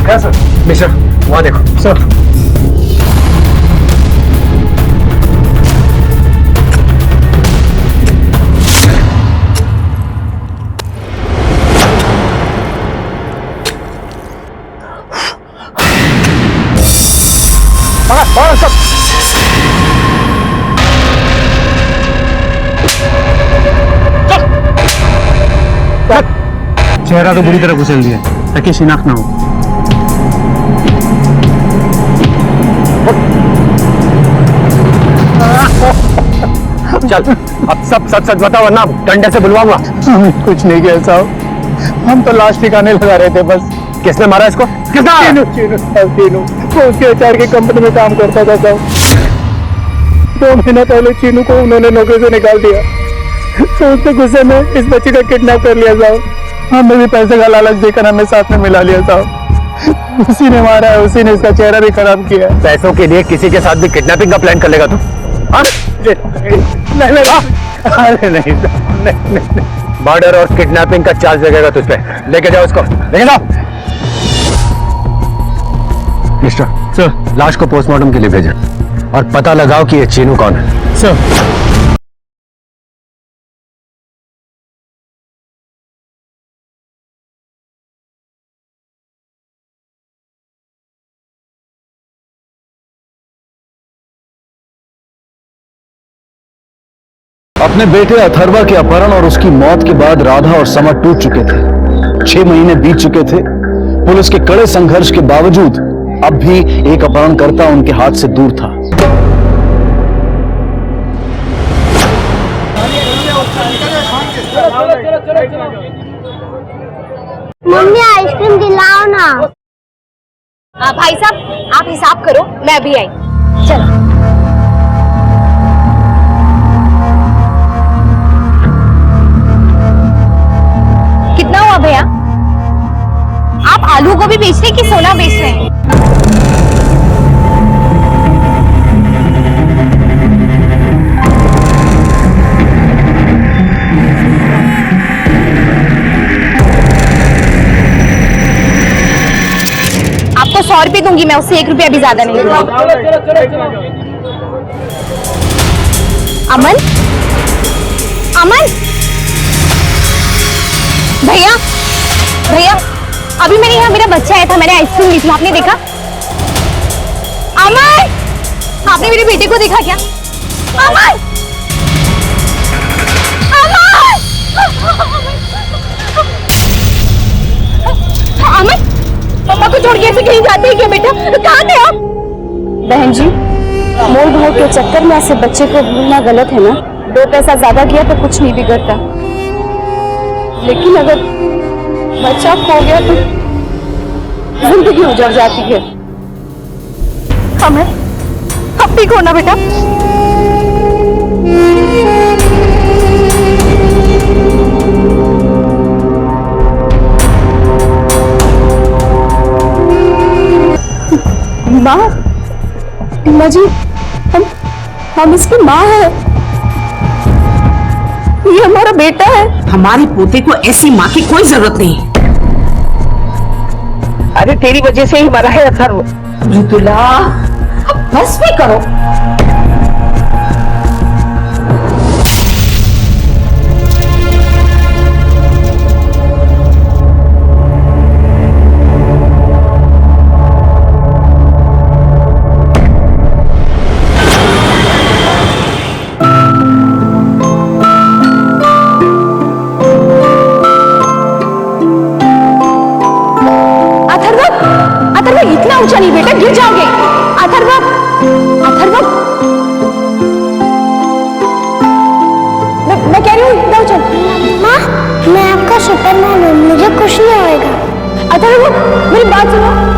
क्या सर? मिस्टर वहां देखो। सर चेहरा तो बुरी तरह कुचल दिया ताकि शिनाख्त ना हो। चल अब सब सच सच बताओ वरना डंडे से बुलवाऊंगा। कुछ नहीं किया साहब, हम तो लाश ठिकाने लगा रहे थे बस। किसने मारा इसको? किसने? चीनू, चीनू साहब, चीनू। वो उसके अचार की कंपनी में काम करता था साहब। 2 महीने पहले चीनू को उन्होंने नौकरी से निकाल दिया, तो उसके गुस्से में इस बच्ची का किडनैप कर लिया साहब। हमने भी पैसे का लालच देकर हमें साथ में मिला लिया साहब। उसी ने मारा है, उसी ने इसका चेहरा भी खराब किया है। पैसों के लिए किसी के साथ भी किडनैपिंग का प्लान कर लेगा तू? नहीं, अरे नहीं, मर्डर और किडनैपिंग का चार्ज लगेगा तुझ पे। लेके जाओ उसको, लेके जाओ। मिस्टर सर, लाश को पोस्टमार्टम के लिए भेजें और पता लगाओ कि ये चीनू कौन है। सर। अपने बेटे अथर्वा के अपहरण और उसकी मौत के बाद राधा और समा टूट चुके थे। 6 महीने बीत चुके थे। पुलिस के कड़े संघर्ष के बावजूद अब भी एक अपहरणकर्ता उनके हाथ से दूर था। मम्मी आइसक्रीम दिलाओ ना। भाई साहब आप हिसाब करो, मैं अभी आई। चलो कितना हुआ भैया? आप आलू गोभी बेच रहे कि सोना बेच रहे हैं? आपको 100 रुपए दूंगी मैं, उससे 1 रुपया भी ज्यादा नहीं दूंगी। अमन, अमन, भैया, भैया, अभी मैंने यहाँ मेरा बच्चा आया था, मैंने आइसक्रीम ली थी, आपने देखा? अमन, आपने मेरे बेटे को देखा क्या? अमन, अमन, मम्मा को छोड़ के ऐसे कहीं जाते हैं क्या बेटा? कहाँ थे आप? बहन जी, मोल भाव के चक्कर में ऐसे बच्चे को भूलना गलत है ना। 2 पैसा ज्यादा किया तो कुछ नहीं बिगड़ता, लेकिन अगर बच्चा खो गया तो जिंदगी उजड़ जाती है। हमें अब ठीक हो ना बेटा? माँ जी, हम इसकी माँ है, ये हमारा बेटा है। हमारे पोते को ऐसी माँ की कोई जरूरत नहीं। अरे तेरी वजह से ही मरा है अथर्व। मृदुला, अब बस भी करो। इतना ऊंचा नहीं बेटा, गिर जाओगे। अथर्व, अथर्व, मैं कह रही हूँ इतना ऊंचा। माँ, मैं आपका सुपरमैन हूँ, मुझे कुछ नहीं होएगा। अथर्व, मेरी बात सुनो।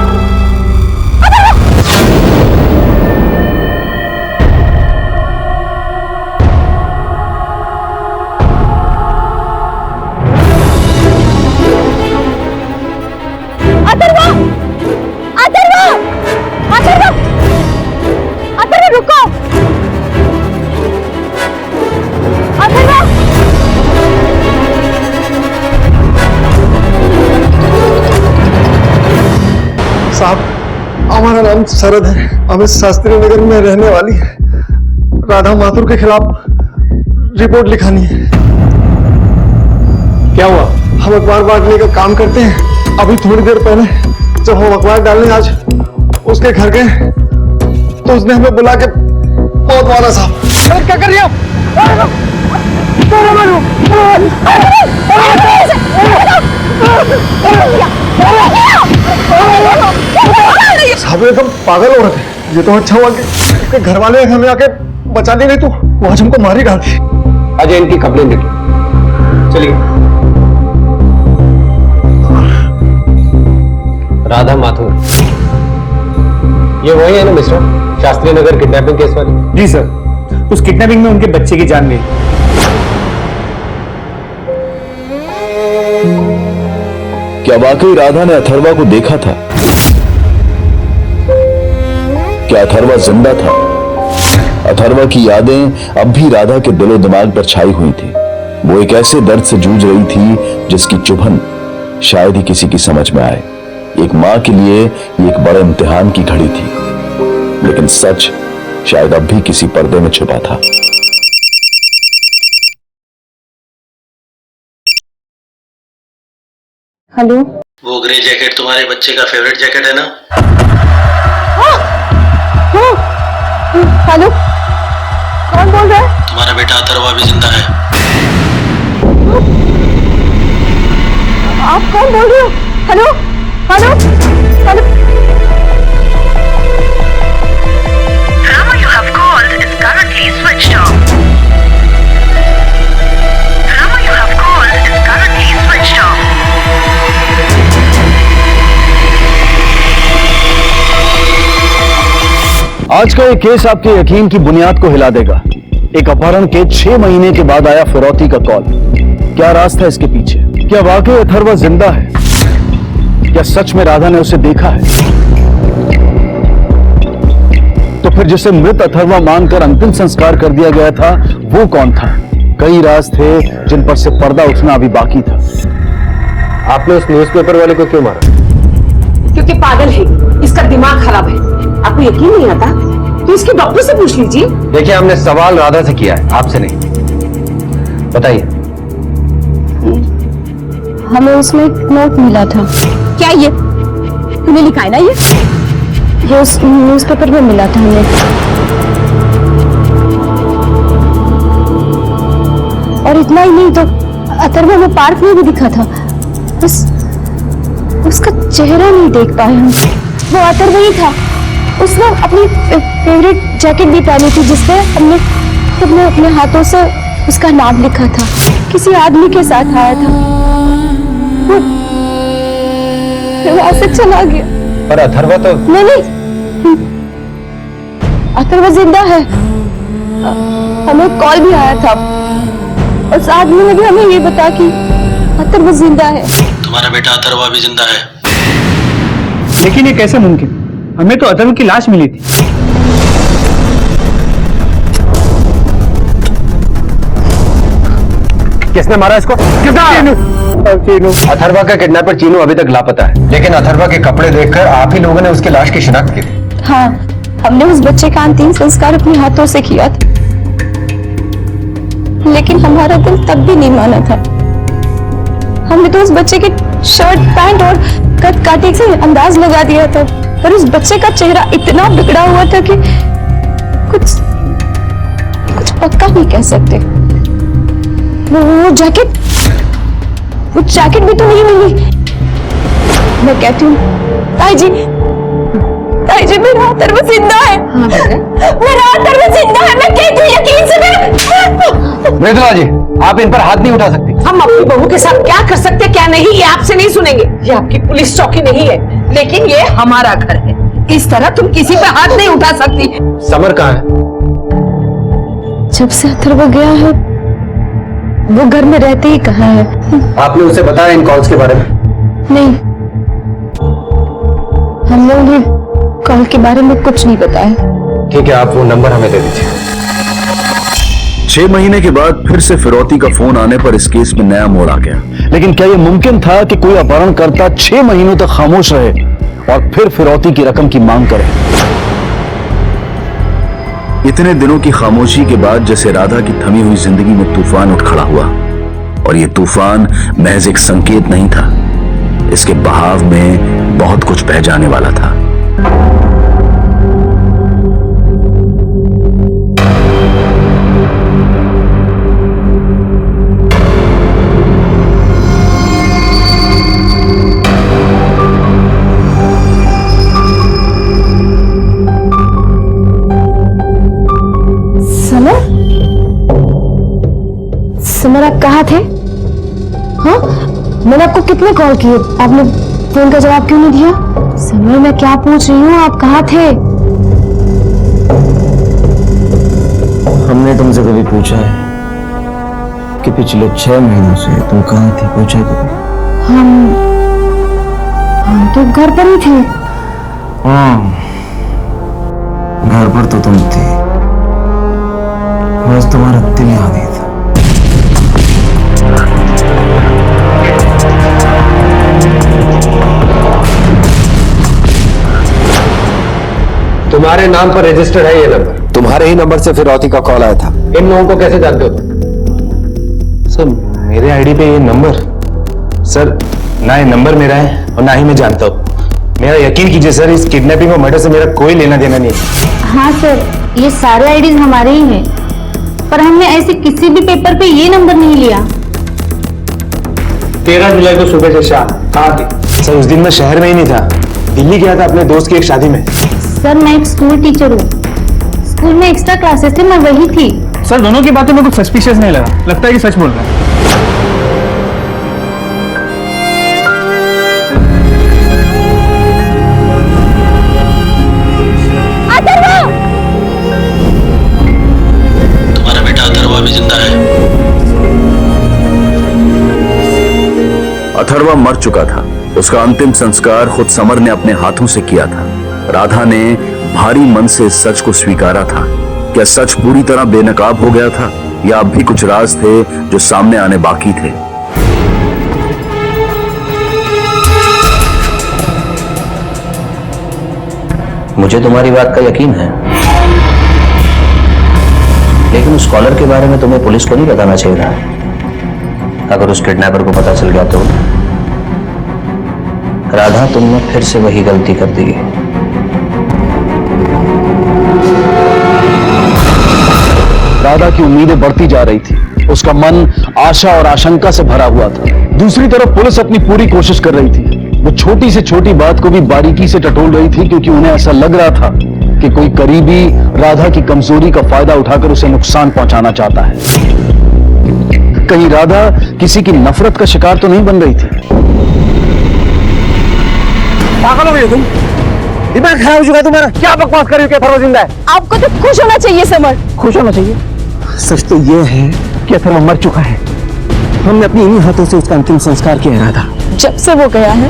साहब, हमारा नाम शरद है, हमें शास्त्री नगर में रहने वाली है राधा माथुर के खिलाफ रिपोर्ट लिखानी है। क्या हुआ? हम अखबार बांटने का काम करते हैं। अभी थोड़ी देर पहले जब हम अखबार डालने आज उसके घर गए तो उसने हमें बुला के बहुत मारा साहब। क्या कर रही हो? साहब एकदम पागल हो रहे थे। ये तो अच्छा हुआ कि घर वाले हमें आके बचा ली, नहीं तो वो आज हमको मारी डालती। अजय इनकी कपड़े निकले, चलिए। राधा माथुर, ये वही है ना mister Shastri Nagar kidnapping case वाली? जी सर, उस किडनैपिंग में उनके बच्चे की जान गई। क्या वाकई राधा ने अथर्वा को देखा था? क्या अथर्वा जिंदा था? अथर्वा की यादें अब भी राधा के दिलो दिमाग पर छाई हुई थी। वो एक ऐसे दर्द से जूझ रही थी जिसकी चुभन शायद ही किसी की समझ में आए। एक मां के लिए ये एक बड़े इम्तिहान की घड़ी थी, लेकिन सच शायद अब भी किसी पर्दे में छुपा था। हेलो, वो ग्रे जैकेट तुम्हारे बच्चे का फेवरेट जैकेट है ना? हेलो, कौन बोल रहा है? तुम्हारा बेटा अथर्वा भी जिंदा है। आप कौन बोल रहे हो? Hello hello hello. Number you have called is currently switched off. Number you have called is currently switched off. आज का ये केस आपके यकीन की बुनियाद को हिला देगा। एक अपहरण के 6 महीने के बाद आया फिरौती का कॉल। क्या राज था इसके पीछे? क्या वाकई अथर्वा जिंदा है? क्या सच में राधा ने उसे देखा है? तो फिर जिसे मृत अथर्वा मानकर अंतिम संस्कार कर दिया गया था, वो कौन था? कई राज थे जिन पर से पर्दा उठना अभी बाकी था। आपने उस न्यूज़पेपर वाले को क्यों मारा? क्योंकि पागल है, इसका दिमाग खराब है। आपको यकीन नहीं आता तो इसके डॉक्टर से पूछ लीजिए। देखिए, हमने सवाल राधा से किया है, आपसे नहीं। बताइए। हमें उसमें एक नोट मिला था। क्या ये तूने लिखा है ना? ये उस न्यूज़पेपर में मिला था हमें। और इतना ही नहीं तो अथर्वा में पार्क में भी दिखा था, बस उसका चेहरा नहीं देख पाए हम। वो अथर्वा ही था। उसने अपनी फेवरेट जैकेट भी पहनी थी जिसपे हमने अपने हाथों से उसका नाम लिखा था। किसी आदमी के साथ आया था, वो वहां से चला गया। पर अथर्वा तो नहीं, अथर्वा जिंदा है। हमें कॉल भी आया था, उस आदमी ने भी हमें ये बताया कि अथर्वा जिंदा है। तुम्हारा बेटा अथर्वा भी जिंदा है। लेकिन ये कैसे मुमकिन? हमें तो अथर्वा की लाश मिली थी। किसने मारा इसको? चीनू। अथर्वा का किडनैपर चीनू अभी तक लापता है, लेकिन अथर्वा के कपड़े देखकर आप ही लोगों ने उसकी लाश की शिनाख्त की थी। हाँ, हमने उस बच्चे का अंतिम संस्कार अपने हाथों से किया था, लेकिन हमारा दिल तब भी नहीं माना था। हमने तो उस बच्चे के शर्ट, पैंट और कट काटे से अंदाज लगा दिया था, पर उस बच्चे का चेहरा इतना बिगड़ा हुआ था कि कुछ पक्का नहीं कह सकते। वो जैकेट भी तो नहीं मिली। मैं कहती हूँ ताई जी, मेरा अथर्वा जिंदा है। मेरा अथर्वा जिंदा है, मैं कहती हूँ यकीन से। मृदुला जी, आप इन पर हाथ नहीं उठा सकती। हम अपनी बहू के साथ क्या कर सकते क्या नहीं, ये आपसे नहीं सुनेंगे। ये आपकी पुलिस चौकी नहीं है, लेकिन ये हमारा घर है। इस तरह तुम किसी पे हाथ नहीं उठा सकती। समर कहाँ है? जब से अथर्वा गया है, वो घर में रहते ही कहाँ है। आपने उसे बताया इन कॉल्स के बारे में? नहीं, हमने उन्हें कॉल के बारे में कुछ नहीं बताया। ठीक है, आप वो नंबर हमें दे दीजिए। 6 महीने के बाद फिर से फिरौती का फोन आने पर इस केस में नया मोड़ आ गया। लेकिन क्या यह मुमकिन था कि कोई अपहरणकर्ता 6 महीनों तक खामोश रहे और फिर फिरौती की रकम की मांग करे? इतने दिनों की खामोशी के बाद जैसे राधा की थमी हुई जिंदगी में तूफान उठ खड़ा हुआ, और ये तूफान महज एक संकेत नहीं था, इसके बहाव में बहुत कुछ बह जाने वाला था। समर आप कहाँ थे? हाँ, मैंने आपको कितने कॉल किए, आपने फोन का जवाब क्यों नहीं दिया? समर मैं क्या पूछ रही हूँ, आप कहाँ थे? हमने तुमसे कभी पूछा है कि पिछले 6 महीनों से तुम कहाँ थी? पूछा कभी? हम तो घर पर ही थे। हाँ, घर पर तो तुम थी, बस तुम्हारा दिल याद ही था। तुम्हारे नाम पर रजिस्टर्ड है ये नंबर। तुम्हारे ही नंबर से फिरौती का कॉल आया था। इन लोगों को कैसे जानते हो? सर मेरे आईडी पे ये नंबर, सर ना ये नंबर मेरा है और ना ही मैं जानता हूँ। मेरा यकीन कीजिए सर, इस किडनैपिंग और मर्डर से मेरा कोई लेना देना नहीं है। हाँ सर, ये सारे आईडीज हमारे ही हैं, पर हमने ऐसे किसी भी पेपर पे ये नंबर नहीं लिया। 13 जुलाई को सुबह से शाम कहाँ थी? सर उस दिन मैं शहर में ही नहीं था, दिल्ली गया था अपने दोस्त की एक शादी में। सर मैं एक स्कूल टीचर हूँ, स्कूल में एक्स्ट्रा क्लासेस थे, मैं वही थी। सर दोनों की बातों में कुछ सस्पिशियस नहीं लगा, लगता है कि सच बोल रहा है। तुम्हारा बेटा अथर्वा भी जिंदा है। अथर्वा मर चुका था। उसका अंतिम संस्कार खुद समर ने अपने हाथों से किया था। राधा ने भारी मन से इस सच को स्वीकारा था। क्या सच पूरी तरह बेनकाब हो गया था या अब भी कुछ राज थे जो सामने आने बाकी थे? मुझे तुम्हारी बात का यकीन है, लेकिन उस कॉलर के बारे में तुम्हें पुलिस को नहीं बताना चाहिए था। अगर उस किडनैपर को पता चल गया तो राधा, तुमने फिर से वही गलती कर दी। राधा की उम्मीदें बढ़ती जा रही थी, उसका मन आशा और आशंका से भरा हुआ था। दूसरी तरफ पुलिस अपनी पूरी कोशिश कर रही थी। वो छोटी से छोटी बात को भी बारीकी से टटोल रही थी, क्योंकि उन्हें ऐसा लग रहा था कि कोई करीबी राधा की कमजोरी का फायदा उठाकर उसे नुकसान पहुंचाना चाहता है। कहीं राधा किसी की नफरत का शिकार तो नहीं बन रही थी? पागल हो गए तुम? दिमाग खराब हो चुका है तुम्हारा? क्या बकवास कर रही हो कि अथर्वा जिंदा है? आपको तो खुश होना चाहिए समर। खुश होना चाहिए? सच तो ये है कि अथर्वा मर चुका है। हमने अपनी इन्हीं हाथों से उसका अंतिम संस्कार किया था। जब से वो गया है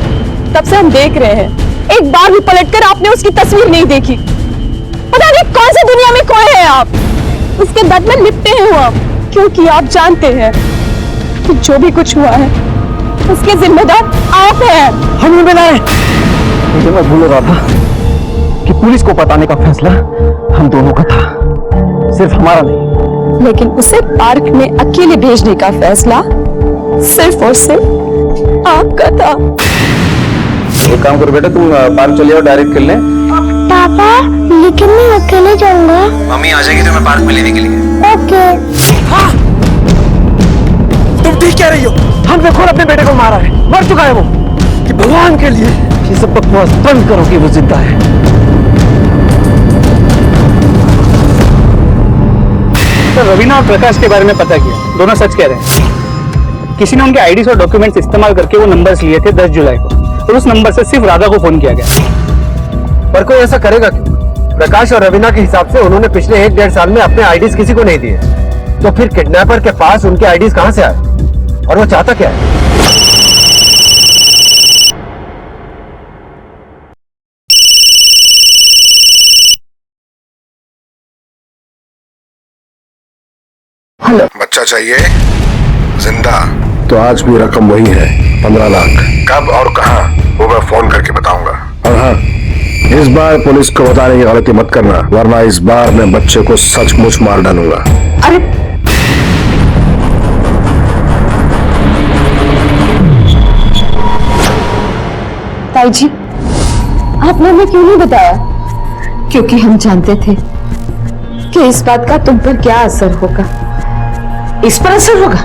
तब से हम देख रहे हैं, एक बार भी पलटकर आपने उसकी तस्वीर नहीं देखी। पता नहीं कौन सी दुनिया में खोए हैं आप। उसके दर्द में लिपटे हैं हुआ, क्योंकि आप जानते हैं कि जो भी कुछ हुआ है उसके जिम्मेदार आप हैं। हम जिम्मेदार हैं। मुझे मत भूलो राधा कि पुलिस को बताने का फैसला हम दोनों का था, सिर्फ हमारा नहीं। लेकिन उसे पार्क में अकेले भेजने का फैसला सिर्फ और सिर्फ आपका था। एक काम करो बेटा, तुम पार्क चले जाओ, डायरेक्ट खेलने। पापा लेकिन मैं अकेले जाऊंगा। मम्मी आ जाएगी तुम्हें पार्क में लेने के लिए। ओके। हाँ, तुम ठीक कह रही हो। हमने खुद अपने बेटे को मारा है, मर चुका है वो। कि भगवान के लिए ये सब बकवास बंद करो कि वो जिंदा है। तो रवीना और प्रकाश के बारे में पता किया, दोनों सच कह रहे हैं। किसी ने उनके आईडीज और डॉक्यूमेंट्स इस्तेमाल करके वो नंबर्स लिए थे 10 जुलाई को, और उस नंबर से सिर्फ राधा को फोन किया गया। पर कोई ऐसा करेगा क्यों? प्रकाश और रवीना के हिसाब से उन्होंने पिछले 1-1.5 साल में अपने आईडीज किसी को नहीं दिए, तो फिर किडनैपर के पास उनके आईडीज कहां से आए और वो चाहता क्या है? हेलो, बच्चा चाहिए जिंदा? तो आज भी रकम वही है, 15 लाख। कब और कहां वो मैं फोन करके बताऊंगा। और हाँ, इस बार पुलिस को बताने की गलती मत करना, वरना इस बार मैं बच्चे को सचमुच मार डालूंगा। अरे ताई जी, आपने हमें क्यों नहीं बताया? क्योंकि हम जानते थे कि इस बात का तुम पर क्या असर होगा। इस पर असर होगा?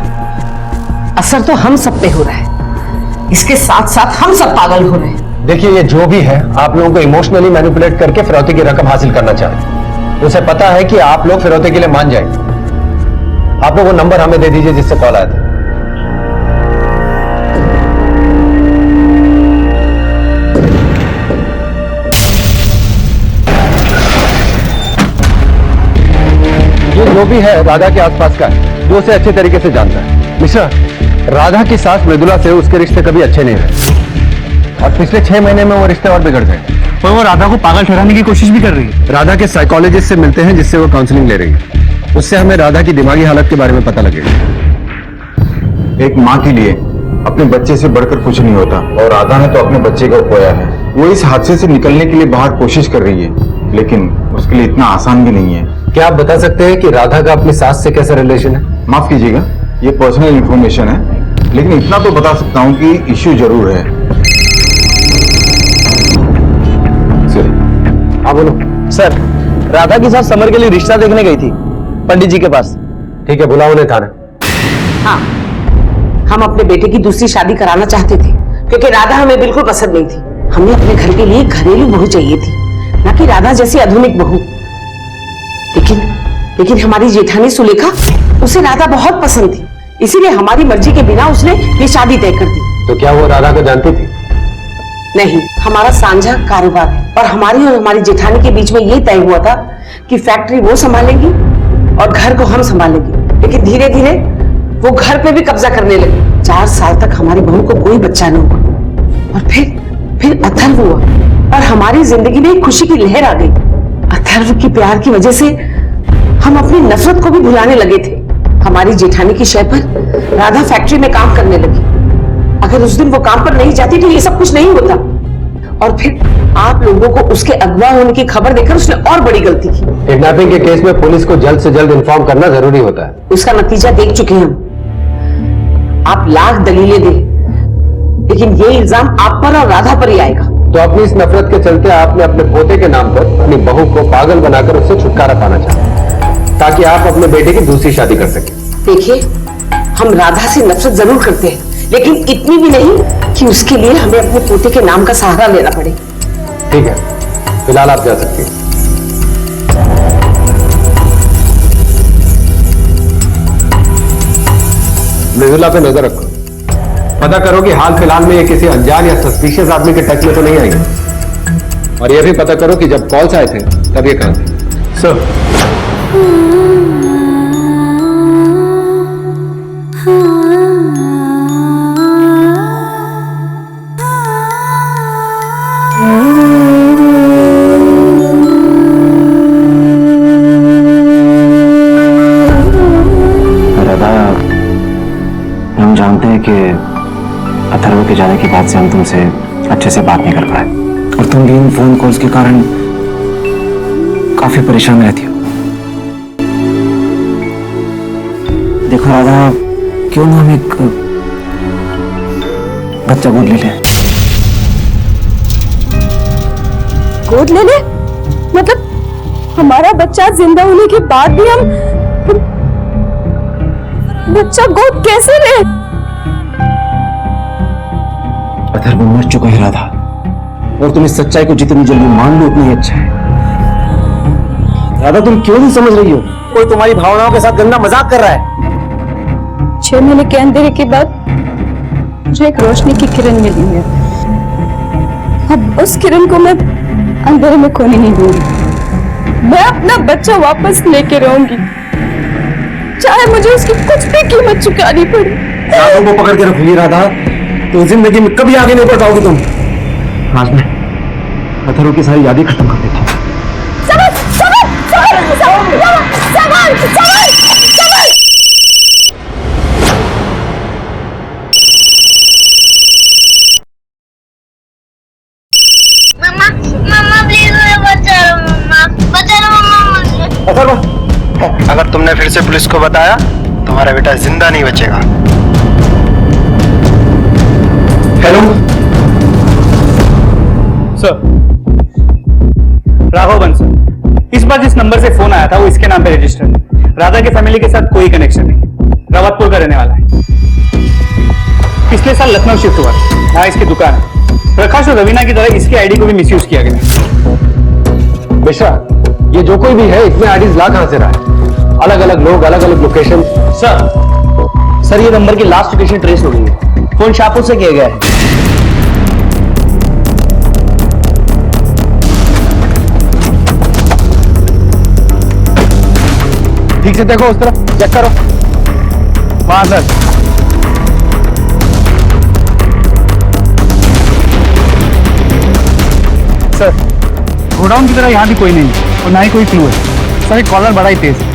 असर तो हम सब पे हो रहा है, इसके साथ साथ हम सब पागल हो रहे हैं। देखिए, ये जो भी है, आप लोगों को इमोशनली मैनिपुलेट करके फिरौती की रकम हासिल करना चाहते हैं। उसे पता है कि आप लोग फिरौती के लिए मान जाएंगे। आप लोग वो नंबर हमें दे दीजिए जिससे कॉल आया था। ये जो भी है राधा के आसपास का है, जो उसे अच्छे तरीके से जानता है। मिश्रा, राधा की सास मृदुला से उसके रिश्ते कभी अच्छे नहीं रहे और पिछले 6 महीने में वो रिश्ते और बिगड़ गए। पर वो राधा को पागल ठहराने की कोशिश भी कर रही है। राधा के साइकोलॉजिस्ट से मिलते हैं जिससे वो काउंसलिंग ले रही है। उससे हमें राधा की दिमागी हालत के बारे में पता लगेगा। एक माँ के लिए अपने बच्चे से बढ़कर कुछ नहीं होता और राधा ने तो अपने बच्चे को खोया है। वो इस हादसे से निकलने के लिए बाहर कोशिश कर रही है, लेकिन उसके लिए इतना आसान भी नहीं है। क्या आप बता सकते हैं कि राधा का अपनी सास से कैसा रिलेशन है? माफ कीजिएगा, ये पर्सनल इंफॉर्मेशन है, लेकिन इतना तो बता सकता हूँ कि इश्यू जरूर है। हाँ बोलो। सर, राधा की सास समर के लिए रिश्ता देखने गई थी पंडित जी के पास। ठीक है, बुलाओ उन्हें थाने। हाँ, हम अपने बेटे की दूसरी शादी कराना चाहते थे क्योंकि राधा हमें बिल्कुल पसंद नहीं थी। हमें अपने घर के लिए घरेलू बहू चाहिए थी, ना कि राधा जैसी आधुनिक बहू। लेकिन हमारी जेठानी सुलेखा, उसे राधा बहुत पसंद थी, इसीलिए हमारी मर्जी के बिना उसने ये शादी तय कर दी। तो क्या वो राधा को जानती थी? नहीं, हमारा साझा कारोबार है और हमारी और हमारी जेठानी के बीच में ये तय हुआ था कि फैक्ट्री वो संभालेंगी और घर को हम संभालेंगे। लेकिन धीरे धीरे वो घर पे भी कब्जा करने लगी। 4 साल तक हमारी बहू को कोई बच्चा न हुआ और फिर अथर्व हुआ और हमारी जिंदगी में एक खुशी की लहर आ गई। अथर्व की प्यार की वजह से हम अपनी नफरत को भी भुलाने लगे थे। हमारी जेठानी की शय पर राधा फैक्ट्री में काम करने लगी। अगर उस दिन वो काम पर नहीं जाती तो ये सब कुछ नहीं होता। और फिर आप लोगों को उसके अगवा होने की खबर देकर उसने और बड़ी गलती की। किडनैपिंग के केस में पुलिस को जल्द से जल्द इन्फॉर्म करना जरूरी होता है। उसका नतीजा देख चुके हैं हम। आप लाख दलीलें दें, लेकिन ये इल्जाम आप पर और राधा पर ही आएगा। तो अपनी इस नफरत के चलते आपने अपने पोते के नाम पर अपनी बहू को पागल बनाकर उससे छुटकारा पाना चाहा, ताकि आप अपने बेटे की दूसरी शादी कर सकें। देखिए, हम राधा से नफरत जरूर करते हैं, लेकिन इतनी भी नहीं कि उसके लिए हमें अपने पोते के नाम का सहारा लेना पड़े। ठीक है, फिलहाल आप जा सकती हैं। मृदुला पे नजर रखो, पता करो कि हाल फिलहाल में ये किसी अनजान या सस्पिशियस आदमी के टच में तो नहीं आएंगे। और ये भी पता करो कि जब कॉल्स आए थे तब ये कहां थे। सर, हम जानते हैं कि अथर्व के जाने के बाद से हम तुमसे अच्छे से बात नहीं कर पाए और तुम भी इन फोन कॉल्स के कारण काफी परेशान रहती हो। देखो राधा, क्यों ना हम एक बच्चा गोद ले लें? गोद ले ले? मतलब हमारा बच्चा जिंदा होने के बाद भी हम बच्चा गोद कैसे ले? अथर्व मर चुका है राधा, और तुम इस सच्चाई को जितनी जल्दी मान लो उतना ही अच्छा है। राधा, तुम क्यों नहीं समझ रही हो? कोई तुम्हारी भावनाओं के साथ गंदा मजाक कर रहा है। 6 महीने के अंधेरे के बाद मुझे एक रोशनी की किरण मिली है। अब उस किरण को मैं अंधेरे में खोने नहीं दूंगी। मैं अपना बच्चा वापस लेके रहूंगी, चाहे मुझे उसकी कुछ भी कीमत चुकानी पड़े। राधा को पकड़ के रखोगी राधा, तो जिंदगी में कभी आगे नहीं बढ़ पाओगी तुम। आज मैं अथर्व की सारी यादें खत्म कर देता हूँ। अगर तुमने फिर से पुलिस को बताया, तुम्हारा बेटा जिंदा नहीं बचेगा। Hello sir, Raghav Bansal. इस बार जिस नंबर से फोन आया था वो इसके नाम पे रजिस्टर्ड है। राधा के फैमिली के साथ कोई कनेक्शन नहीं। रावतपुर का रहने वाला है। पिछले साल लखनऊ शिफ्ट हुआ, वहां इसकी दुकान है। प्रकाश और रवीना की तरह इसकी आईडी को भी मिसयूज किया गया। मिश्रा, ये जो कोई भी है इसमें आईडीज ला कहां से रहा है? अलग अलग लोग, अलग अलग लोकेशन। सर ये नंबर की लास्ट लोकेशन ट्रेस हो गई है। फोन शाहपुर से किया गया है। ठीक से देखो, उस तरफ चेक करो। वहां सर। सर गोडाउन की तरह यहाँ भी कोई नहीं है और ना ही कोई क्लू है। सर एक कॉलर बड़ा ही तेज है।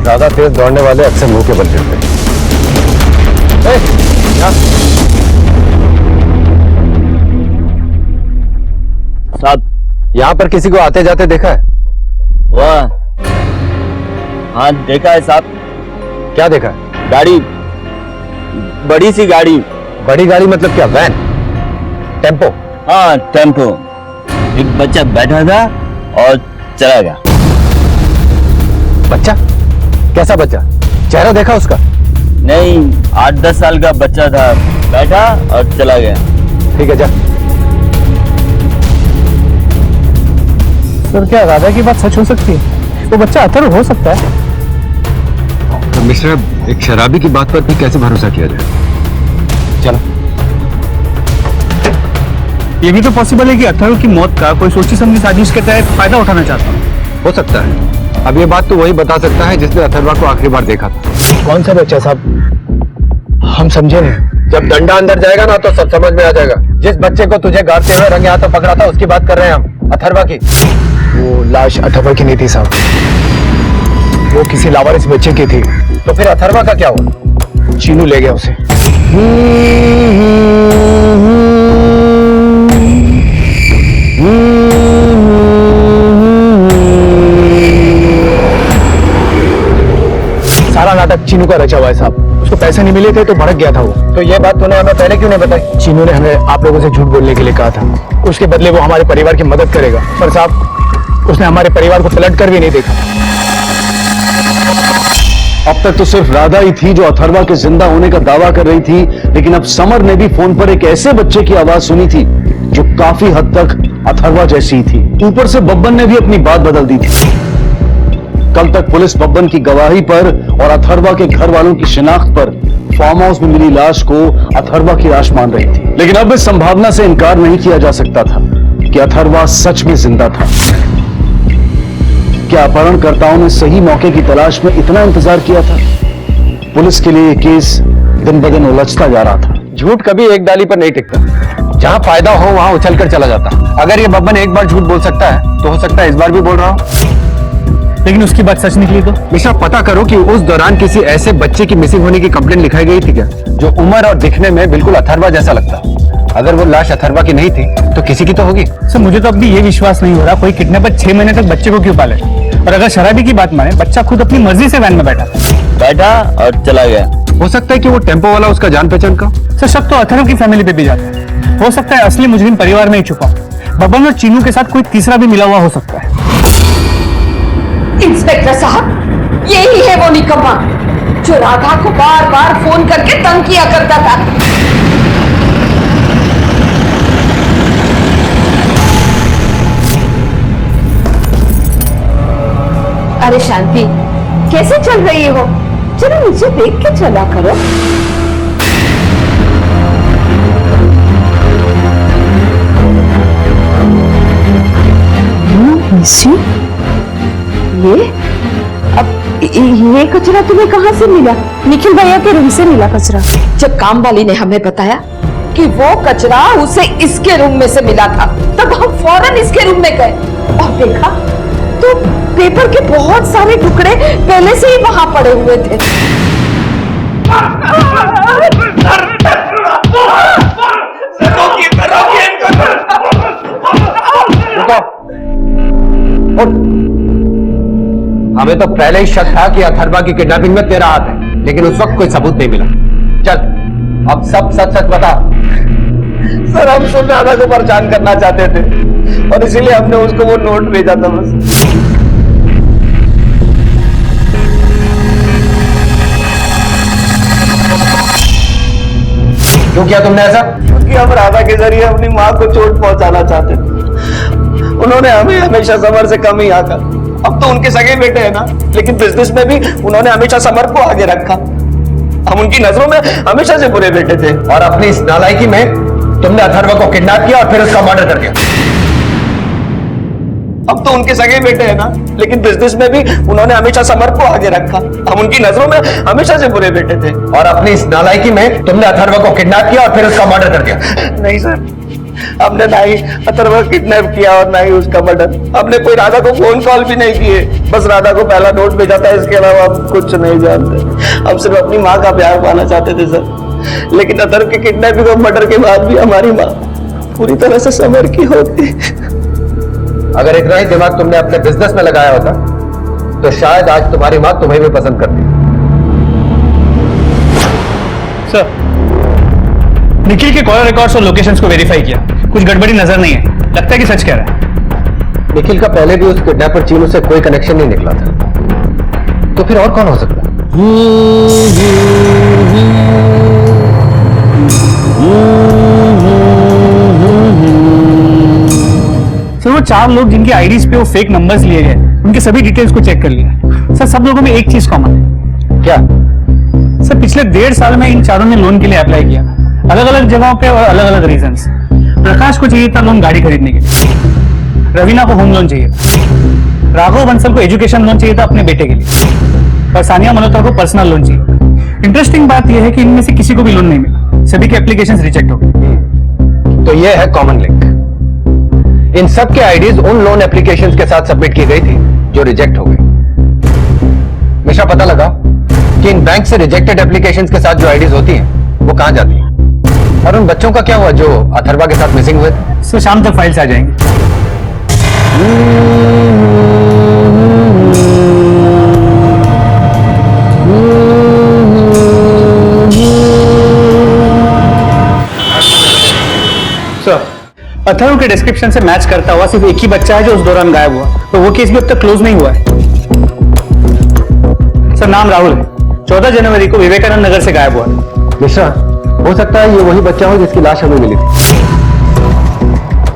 ज्यादा तेज दौड़ने वाले अक्सर मुंह के बल गिरते हैं। साहब, यहाँ पर किसी को आते जाते देखा है? वाह, हाँ देखा है साहब। क्या देखा है? गाड़ी, बड़ी सी गाड़ी। बड़ी गाड़ी मतलब क्या, वैन, टेम्पो? हाँ टेम्पो। एक बच्चा बैठा था और चला गया। बच्चा? कैसा बच्चा? चेहरा देखा उसका? नहीं, 8-10 साल का बच्चा था, बैठा और चला गया। ठीक है, जा। सर क्या राधा की बात सच हो सकती है? वो बच्चा अथर्व हो सकता है। तो मिश्रा, एक शराबी की बात पर भी कैसे भरोसा किया जाए? चलो। ये भी तो पॉसिबल है कि अथर्व की मौत का कोई सोची समझी साजिश के तहत फायदा उठाना चाहता है। हो सकता है। अब ये बात तो वही बता सकता है जिसने अथर्वा को आखिरी बार देखा था। कौन सा बच्चा साहब? हम समझे नहीं। जब डंडा अंदर जाएगा ना तो सब समझ में आ जाएगा। जिस बच्चे को तुझे गाड़ते हुए रंगे हाथों पकड़ा था उसकी बात कर रहे हैं हम, अथर्वा की। वो लाश अथर्वा की नहीं थी साहब, वो किसी लावारिस बच्चे की थी। तो फिर अथर्वा का क्या हुआ? चीनू ले गया उसे। सारा नाटक चीनू का रचा हुआ है साहब। उसको पैसे नहीं मिले थे तो भड़क गया था वो। तो ये बात तूने हमें पहले क्यों नहीं बताई? चीनू ने हमें आप लोगों से झूठ बोलने के लिए कहा था। उसके बदले वो हमारे परिवार की मदद करेगा, पर साहब उसने हमारे परिवार को पलट कर भी नहीं देखा। अब तक तो सिर्फ राधा ही थी जो अथर्वा के जिंदा होने का दावा कर रही थी, लेकिन अब समर ने भी फोन पर एक ऐसे बच्चे की आवाज सुनी थी जो काफी हद तक अथर्वा जैसी थी। ऊपर से बब्बन ने भी अपनी बात बदल दी थी। कल तक पुलिस बब्बन की गवाही पर और अथर्वा के घर वालों की शिनाख्त पर फार्म हाउस में मिली लाश को अथर्वा की लाश मान रही थी, लेकिन अब इस संभावना से इनकार नहीं किया जा सकता था कि अथर्वा सच में जिंदा था। क्या अपहरणकर्ताओं ने सही मौके की तलाश में इतना इंतजार किया था? पुलिस के लिए यह केस दिन ब दिन उलझता जा रहा था। झूठ कभी एक डाली पर नहीं टिकता। जहां फायदा हो वहां उछल कर चला जाता। अगर ये बब्बन एक बार झूठ बोल सकता है तो हो सकता है इस बार भी बोल रहा हूं। लेकिन उसकी बात सच निकली तो? मिश्रा, पता करो कि उस दौरान किसी ऐसे बच्चे की मिसिंग होने की कंप्लेंट लिखाई गई थी क्या, जो उम्र और दिखने में बिल्कुल अथर्वा जैसा लगता? अगर वो लाश अथर्वा की नहीं थी तो किसी की तो होगी। सर मुझे तो अब भी ये विश्वास नहीं हो रहा कोई किडनैपर 6 महीने तक बच्चे को क्यों पाले। और अगर शराबी की बात माने, बच्चा खुद अपनी मर्जी से वैन में बैठा और चला गया। हो सकता है कि वो टेम्पो वाला उसका जान पहचान का। सर शक तो अथर्व की फैमिली पे भी जाता है। हो सकता है असली मुजरिम परिवार में ही छुपा। बब्बन और चीनू के साथ कोई तीसरा भी मिला हुआ हो सकता है। इंस्पेक्टर साहब, यही है वो निकम्मा जो राधा को बार बार फोन करके तंग किया करता था। अरे शांति, कैसे चल रही हो? चलो मुझे देख के चला करो। ये कचरा तुम्हें कहाँ से मिला? निखिल भैया के रूम से मिला कचरा। जब काम वाली ने हमें बताया कि वो कचरा उसे इसके रूम में से मिला था, तब हम फौरन इसके रूम में गए और देखा तो पेपर के बहुत सारे टुकड़े पहले से ही वहां पड़े हुए थे। हमें तो पहले ही शक था कि अथर्वा की किडनैपिंग में तेरा हाथ है, लेकिन उस वक्त कोई सबूत नहीं मिला। चल अब सब सच सच बता। सर हम सिर्फ राधा को परेशान करना चाहते थे और इसीलिए हमने उसको वो नोट भेजा था बस। क्यों किया तुमने ऐसा? क्योंकि हम राधा के जरिए अपनी माँ को चोट पहुंचाना चाहते थे। उन्होंने हमें हमेशा समर से कम ही आकर अब तो उनके सगे बेटे हैं ना, लेकिन बिजनेस में भी उन्होंने हमेशा समर को आगे रखा। हम उनकी नजरों में हमेशा से बुरे बेटे थे। और अपनी इस नालायकी में तुमने अथर्व को किडनैप किया और फिर उसका मर्डर कर दिया। अब तो उनके सगे बेटे हैं ना, लेकिन बिजनेस में भी उन्होंने हमेशा समर को आगे रखा। हम उनकी नजरों में हमेशा से बुरे बेटे थे। और अपनी इस नालायकी में तुमने अथर्व को किडनैप किया और फिर उसका मर्डर कर दिया। नहीं सर, हमने ना ही अथर्व को किडनैप किया और ना ही उसका मर्डर। हमने कोई राधा को फोन कॉल भी नहीं किए, बस राधा को पहला नोट भेजा था, इसके अलावा हम कुछ नहीं जानते। हम सिर्फ अपनी माँ का प्यार पाना चाहते थे सर। लेकिन अथर्व के किडनैपिंग और मर्डर के बाद भी हमारी माँ पूरी तरह से समर की होती। अगर इतना ही दिमाग तुमने अपने बिजनेस में लगाया होता तो शायद आज तुम्हारी माँ तुम्हें भी पसंद करती। सर, निखिल के कॉल रिकॉर्ड्स और लोकेशंस को वेरीफाई किया, कुछ गड़बड़ी नजर नहीं है। लगता है कि सच कह रहा है। निखिल का पहले भी उस किडनैपर चीनू से कोई कनेक्शन नहीं निकला था, तो फिर और कौन हो सकता है? सर, वो 4 लोग जिनके आईडीज पे वो फेक नंबर्स लिए गए, उनके सभी डिटेल्स को चेक कर लिया। सर, सब लोगों में एक चीज कॉमन है। क्या? सर, पिछले 1.5 साल में इन चारों ने लोन के लिए अप्लाई किया, अलग अलग जगहों पे और अलग अलग रीजंस। प्रकाश को चाहिए था लोन गाड़ी खरीदने के लिए, रवीना को होम लोन चाहिए था, राघव बंसल को एजुकेशन लोन चाहिए था अपने बेटे के लिए, और सानिया मल्होत्रा को पर्सनल लोन चाहिए। इंटरेस्टिंग बात यह है कि इनमें से किसी को भी लोन नहीं मिला, सभी के एप्लीकेशंस रिजेक्ट हो गए। तो ये है कॉमन लिंक। इन सब के आईडीज उन लोन एप्लीकेशंस के साथ सबमिट की गई थी जो रिजेक्ट हो गई। मिश्रा, पता लगा कि इन बैंक से रिजेक्टेड एप्लीकेशंस के साथ जो आईडीज होती हैं वो कहां जाती हैं, और उन बच्चों का क्या हुआ जो अथर्वा के साथ मिसिंग हुए थे? सर, शाम तक फाइल्स आ जाएंगी। सर, अथर्व के डिस्क्रिप्शन से मैच करता हुआ सिर्फ एक ही बच्चा है जो उस दौरान गायब हुआ, तो वो केस भी अब तक क्लोज नहीं हुआ है। सर, नाम राहुल है, 14 जनवरी को विवेकानंद नगर से गायब हुआ। मिश्रा, हो सकता है ये वही बच्चा हो जिसकी लाश हमें मिली थी,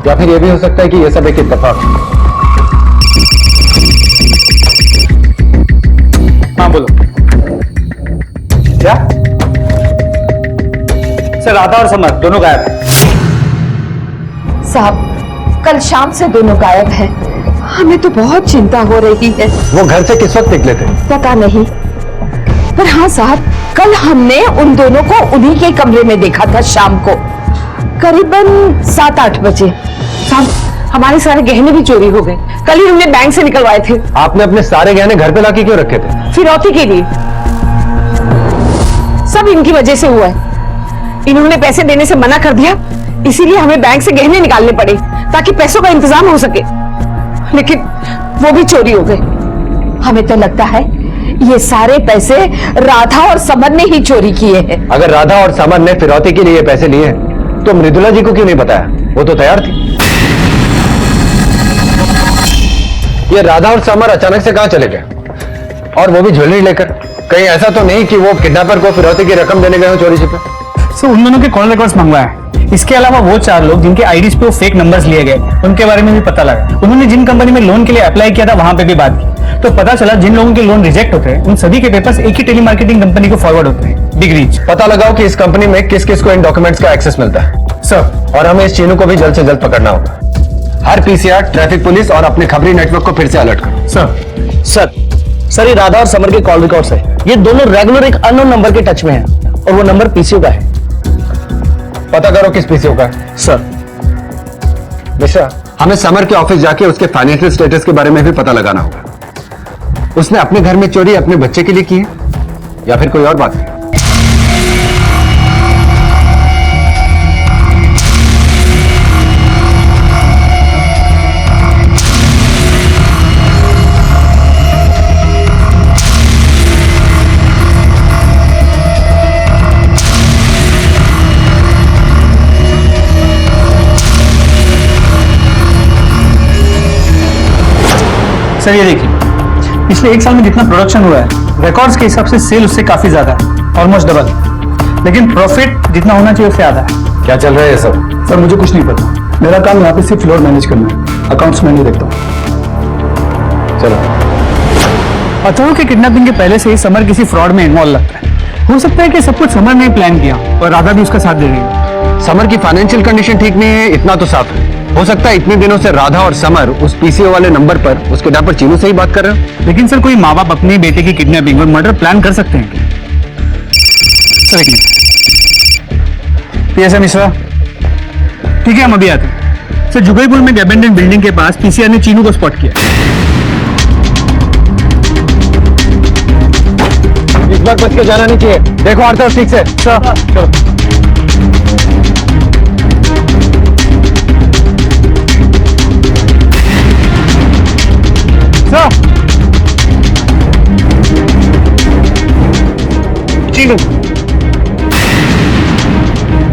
या फिर ये भी हो सकता है कि ये सब एक इत्तेफाक। हाँ, बोलो। क्या? सर, राधा और समर दोनों गायब हैं। साहब, कल शाम से दोनों गायब हैं। हमें तो बहुत चिंता हो रही है। वो घर से किस वक्त निकले थे? पता नहीं, पर हाँ साहब, कल हमने उन दोनों को उन्हीं के कमरे में देखा था शाम को, करीबन 7-8 बजे। साहब, हमारे सारे गहने भी चोरी हो गए। कल ही हमने बैंक से निकलवाए थे। आपने अपने सारे गहने घर पे लाके क्यों रखे थे? फिरौती के लिए। सब इनकी वजह से हुआ है। इन्होंने पैसे देने से मना कर दिया, इसीलिए हमें बैंक से गहने निकालने पड़े ताकि पैसों का इंतजाम हो सके, लेकिन वो भी चोरी हो गए। हमें तो लगता है ये सारे पैसे राधा और समर ने ही चोरी किए हैं। अगर राधा और समर ने फिरौती के लिए ये पैसे लिए तो मृदुला जी को क्यों नहीं बताया? वो तो तैयार थी। ये राधा और समर अचानक से कहां चले गए, और वो भी ज्वेलरी लेकर? कहीं ऐसा तो नहीं कि वो किडनैपर को फिरौती की रकम देने गए हो चोरी छिपे? सर, उन दोनों के कॉल रिकॉर्ड्स मंगवाए। इसके अलावा वो 4 लोग जिनके आईडीज पे वो फेक नंबर्स लिए गए, उनके बारे में भी पता लगा। उन्होंने जिन कंपनी में लोन के लिए अप्लाई किया था वहां पे भी बात की, तो पता चला जिन लोगों के लोन रिजेक्ट होते हैं उन सभी के पेपर्स एक ही टेलीमार्केटिंग कंपनी को फॉरवर्ड होते हैं, बिग रीच। पता लगाओ कि इस कंपनी में किस किस को इन डॉक्यूमेंट्स का एक्सेस मिलता है सर, और हमें इस चीनू को भी जल्द से जल्द पकड़ना होगा। हर पीसीआर, ट्रैफिक पुलिस और अपने खबरी नेटवर्क को फिर से अलर्ट करो। सर, ये राधा और समर के कॉल रिकॉर्ड्स है। ये दोनों रेगुलर एक अननोन नंबर के टच में हैं, और वो नंबर पीसीओ का है। पता करो किस पीसीओ का। सर, मिश्रा, हमें समर के ऑफिस जाके उसके फाइनेंशियल स्टेटस के बारे में भी पता लगाना होगा। उसने अपने घर में चोरी अपने बच्चे के लिए की है या फिर कोई और बात है? सर, ये देखिए, पिछले 1 साल में जितना प्रोडक्शन हुआ है रिकॉर्ड्स के हिसाब से सेल उससे काफी ज्यादा है, ऑलमोस्ट डबल, लेकिन प्रॉफिट जितना होना चाहिए उससे आधा है। क्या चल रहा है ये सब? सर, मुझे कुछ नहीं पता। मेरा काम यहाँ पे सिर्फ फ्लोर मैनेज करना है, अकाउंट्स मैं नहीं देखता हूँ। चलो। अथर्व के किडनैपिंग के पहले से ही समर किसी फ्रॉड में इन्वॉल्व लगता है। हो सकता है कि सब कुछ समर ने प्लान किया और राधा भी उसका साथ दे रही है। समर की फाइनेंशियल कंडीशन ठीक नहीं है, इतना तो साफ है। हो सकता है इतने दिनों से राधा और समर उस पीसीओ वाले नंबर पर उसके नाम पर चीनू से ही बात कर रहे हो। लेकिन सर, कोई माँ बाप अपने बेटे की किडनैपिंग और मर्डर प्लान कर सकते हैं क्या? सर एक मिनट। पीएसआई मिश्रा, ठीक है हम अभी आते हैं। सर, जुगईपुर में अबैंडन बिल्डिंग के पास पीसीआर ने चीनू को स्पॉट किया। इस बार बच के जाना नहीं चाहिए। देखो आर्थिक ठीक से। सर चलो। चीनू,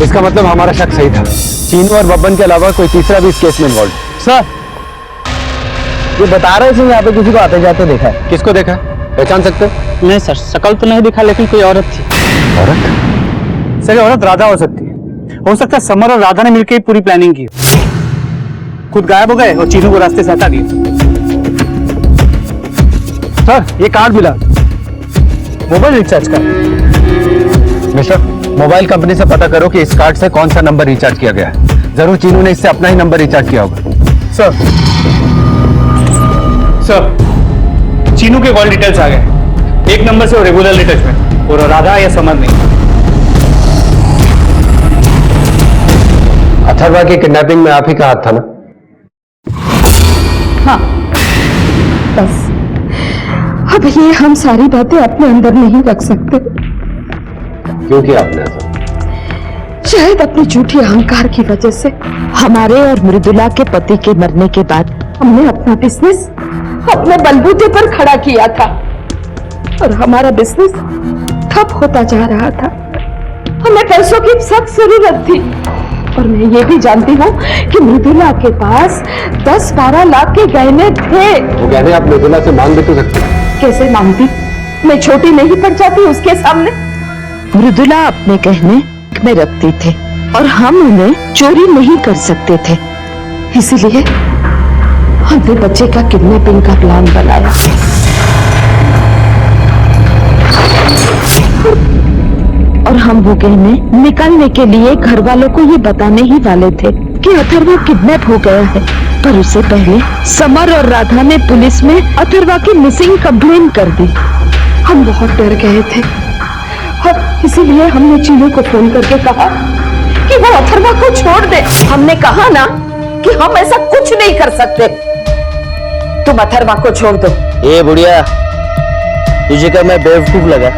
इसका मतलब हमारा शक सही था। चीनू और बब्बन के अलावा कोई तीसरा भी इस केस में इन्वॉल्व। सर, ये बता रहे थे यहाँ पे किसी को आते जाते देखा है। किसको देखा? पहचान सकते? नहीं सर, शकल तो नहीं दिखा, लेकिन कोई औरत थी। औरत? सर, औरत राधा हो सकती है। हो सकता है समर और राधा ने मिलकर पूरी प्लानिंग की, खुद गायब हो गए और चीनू को रास्ते से हटा दिया। सर, ये कार्ड मिला, मोबाइल रिचार्ज का। मिस्टर, मोबाइल कंपनी से पता करो कि इस कार्ड से कौन सा नंबर रिचार्ज किया गया है। जरूर चीनू ने इससे अपना ही नंबर रिचार्ज किया होगा। सर, चीनू के कॉल डिटेल्स आ गए। एक नंबर से वो रेगुलर टच में, और राधा या समर नहीं। अथर्वा की किडनैपिंग में आप ही का हाथ था ना? हाँ, बस अब ये हम सारी बातें अपने अंदर नहीं रख सकते। क्यों किया आपने ऐसा? शायद अपनी झूठी अहंकार की वजह से। हमारे और मृदुला के पति के मरने के बाद हमने अपना बिजनेस अपने बलबूते पर खड़ा किया था, और हमारा बिजनेस ठप होता जा रहा था। हमें पैसों की सख्त जरूरत थी, और मैं ये भी जानती हूँ कि मृदुला के पास 10-12 लाख के गहने थे। वो गहने आप मृदुला से मांग भी तो सकते हैं। कैसे मांगती? मैं छोटी नहीं पड़ जाती उसके सामने? मृदुला अपने गहने में रखती थे, और हम उन्हें चोरी नहीं कर सकते थे। इसीलिए हमने बच्चे का किडनैपिंग का प्लान बनाया। और हम वो गहने निकालने के लिए घर वालों को ये बताने ही वाले थे कि अथर्वा किडनैप हो गया है। पर उससे पहले समर और राधा ने पुलिस में अथर्वा की मिसिंग कंप्लेन कर दी। हम बहुत डर गए थे, और इसीलिए हमने चीनू को फोन करके कहा कि वो अथर्वा को छोड़ दे। हमने कहा ना कि हम ऐसा कुछ नहीं कर सकते, तुम अथर्वा को छोड़ दो। ए बुढ़िया, तुझे क्या मैं बेवकूफ लगा?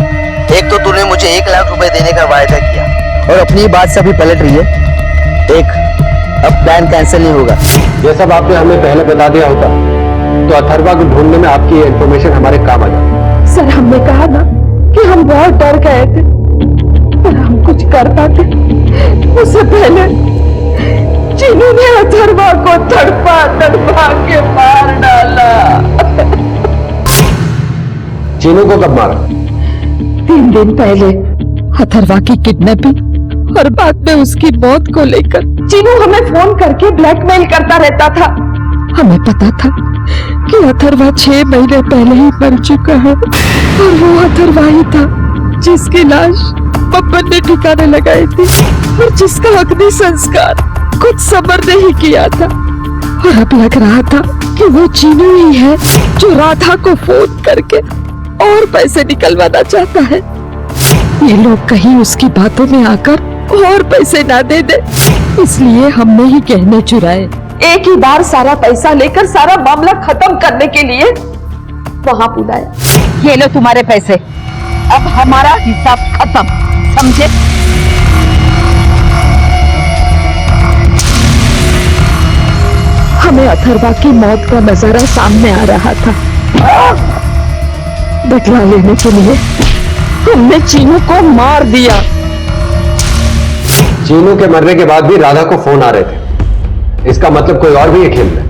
एक तो तूने मुझे 1 लाख रुपए देने का वायदा किया, और अपनी बात से अभी पलट रही है। देख, अब प्लान कैंसिल नहीं होगा। ये सब आपने हमें पहले बता दिया होता तो अथर्वा को ढूंढने में आपकी इंफॉर्मेशन हमारे काम आ जाती। सर, हमने कहा ना कि हम बहुत डर गए थे, पर हम कुछ कर पाते उससे पहले चीनू ने अथर्वा को तड़पा तड़पा के मार डाला। चीनू को कब मारा? 3 दिन पहले अथर्वा की किडनैपिंग और बाद में उसकी मौत को लेकर चीनू हमें फोन करके ब्लैकमेल करता रहता था। हमें पता था कि अथर्वा 6 महीने पहले ही मर चुका है, और वो अथर्वा ही था जिसकी लाश बब्बन ने ठिकाने लगाई थी, और जिसका अग्नि संस्कार खुद समर ने ही किया था। और अब लग रहा था कि वो चीनू ही है जो राधा को फोन करके और पैसे निकलवाना चाहता है। ये लोग कहीं उसकी बातों में आकर और पैसे ना दे दे, इसलिए हमने ही गहने चुराए। एक ही बार सारा पैसा लेकर सारा मामला खत्म करने के लिए वहां बुलाया। ये लो तुम्हारे पैसे, अब हमारा हिसाब खत्म, समझे? हमें अथर्वा की मौत का नजारा सामने आ रहा था। बदला लेने के लिए हमने चीनू को मार दिया। चीनू के मरने के बाद भी राधा को फोन आ रहे थे, इसका मतलब कोई और भी ये खेल में।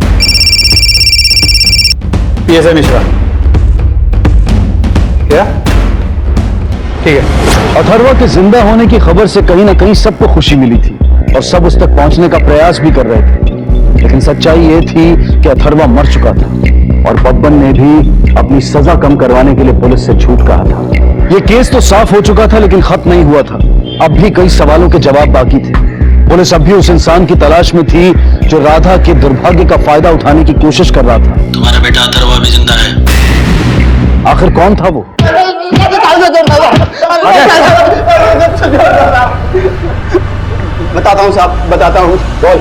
पीएसआई मिश्रा, क्या? ठीक है। अथर्वा के जिंदा होने की खबर से कहीं ना कहीं सबको खुशी मिली थी, और सब उस तक पहुंचने का प्रयास भी कर रहे थे, लेकिन सच्चाई ये थी कि अथर्वा मर चुका था, और बब्बन ने भी अपनी सजा कम करवाने के लिए पुलिस से झूठ कहा था। ये केस तो साफ हो चुका था लेकिन खत्म नहीं हुआ था। अब भी कई सवालों के जवाब बाकी थे। पुलिस अब भी उस इंसान की तलाश में थी जो राधा के दुर्भाग्य का फायदा उठाने की कोशिश कर रहा था। तुम्हारा बेटा अथर्व भी जिंदा है। आखिर कौन था वो? बताता हूँ साहब, बताता हूँ। बोल।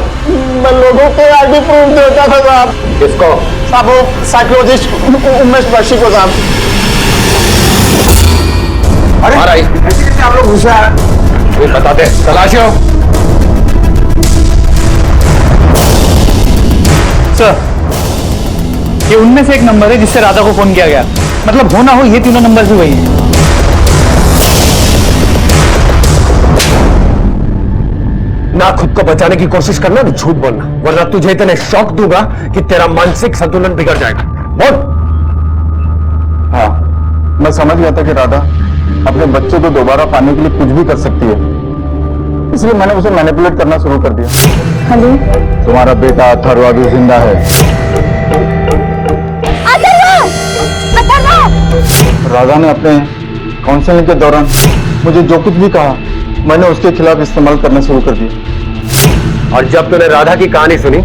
मैं लोगों को आईडी प्रूफ देता था साहब। किसको? साहब वो साइकोलॉजिस्ट उमेश बख्शी को साहब। अरे आप लोग घुसे आ ये बता दे। तलाशियो। सर, ये उनमें से एक नंबर है जिससे राधा को फोन किया गया। मतलब हो ना हो ये तीनों नंबर भी वही हैं। ना खुद को बचाने की कोशिश करना ना झूठ बोलना, वरना तुझे इतने शौक दूंगा कि तेरा मानसिक संतुलन बिगड़ जाएगा। बोल। हाँ, मैं समझ गया था कि राधा अपने बच्चे को दोबारा पाने के लिए कुछ भी कर सकती है, इसलिए मैंने उसे मैनिपुलेट करना शुरू कर दिया। हेलो, तुम्हारा बेटा अथर्व भी जिंदा है। राधा ने अपने काउंसलिंग के दौरान मुझे जो कुछ भी कहा मैंने उसके खिलाफ इस्तेमाल करना शुरू कर दिया। और जब तूने राधा की कहानी सुनी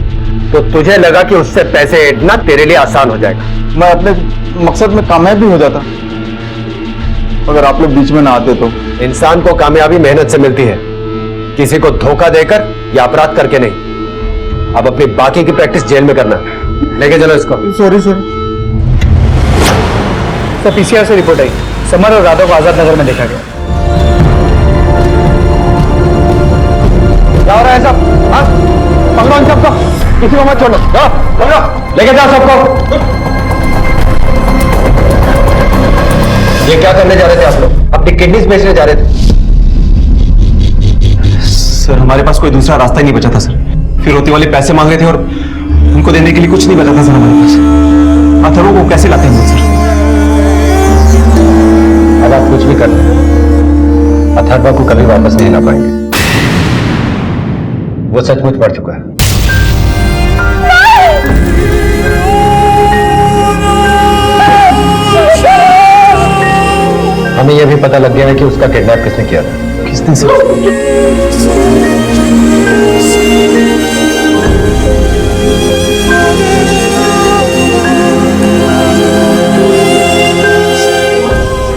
तो तुझे लगा कि उससे पैसे ऐंठना तेरे लिए आसान हो जाएगा। मैं अपने मकसद में कामयाब भी हो जाता, अगर आप लोग बीच में ना आते तो। इंसान को कामयाबी मेहनत से मिलती है, किसी को धोखा देकर या अपराध करके नहीं। अब अपनी बाकी की प्रैक्टिस जेल में करना। लेके चलो इसको। Sorry sir. सर, पीसीआर से रिपोर्ट आई, समर और राधा को आजाद नगर में देखा गया। क्या हो रहा है सब? हाँ, पकड़ो इन सबको, किसी को मत छोड़ो। जाओ, पकड़ो, लेके जाओ सबको। ये क्या करने जा रहे थे आप लोग? अपनी किडनीज बेचने जा रहे थे? सर, हमारे पास कोई दूसरा रास्ता ही नहीं बचा था सर। फिरौती वाले पैसे मांग रहे थे और उनको देने के लिए कुछ नहीं बचा था सर हमारे पास। अथर्व को कैसे लाते हैं सर? अब आप कुछ भी कर लें, अथर्व को कभी वापस नहीं ला पाएंगे। वो सचमुच मर चुका है। हमें यह भी पता लग गया है कि उसका किडनैप किसने किया था। किसने सर?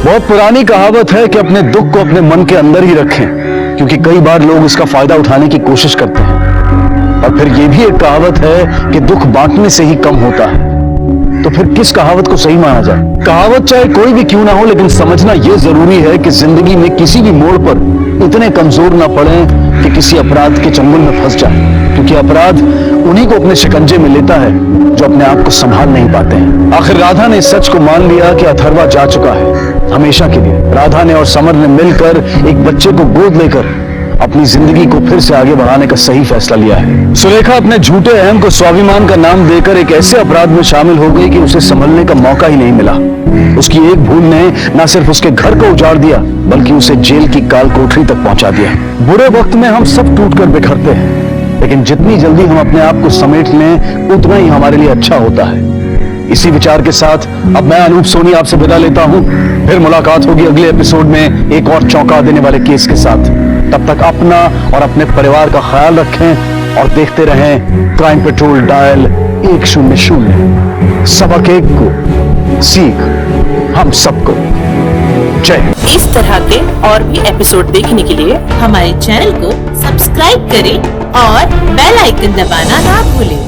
बहुत पुरानी कहावत है कि अपने दुख को अपने मन के अंदर ही रखें, क्योंकि कई बार लोग इसका फायदा उठाने की कोशिश करते हैं। और फिर यह भी एक कहावत है कि दुख बांटने से ही कम होता है। तो फिर किस कहावत को सही माना जाए? कहावत चाहे कोई भी क्यों ना हो, लेकिन समझना यह जरूरी है कि जिंदगी में किसी भी मोड़ पर इतने कमजोर ना पड़े कि किसी अपराध के चंगुल में फंस जाए, क्योंकि अपराध उन्हीं को अपने शिकंजे में लेता है जो अपने आप को संभाल नहीं पाते हैं। आखिर राधा ने इस सच को मान लिया कि अथर्वा जा चुका है हमेशा के लिए। राधा ने और समर ने मिलकर एक बच्चे को गोद लेकर अपनी जिंदगी को फिर से आगे बढ़ाने का सही फैसला लिया है। सुलेखा अपने झूठे अहम को स्वाभिमान का नाम देकर एक ऐसे अपराध में शामिल हो गई कि उसे संभलने का मौका ही नहीं मिला। उसकी एक भूल ने न सिर्फ उसके घर को उजाड़ दिया, बल्कि उसे जेल की काल कोठरी तक पहुंचा दिया। बुरे वक्त में हम सब टूटकर बिखरते हैं, लेकिन जितनी जल्दी हम अपने आप को समेट लें उतना ही हमारे लिए अच्छा होता है। इसी विचार के साथ अब मैं अनूप सोनी आपसे विदा लेता हूं। फिर मुलाकात होगी अगले एपिसोड में एक और चौंका देने वाले केस के साथ। तब तक अपना और अपने परिवार का ख्याल रखें और देखते रहें क्राइम पेट्रोल डायल 100। सबक एक को सीख हम सबको। जय। इस तरह के और भी एपिसोड देखने के लिए हमारे चैनल को सब्सक्राइब करें और बेल आइकन दबाना ना भूलें।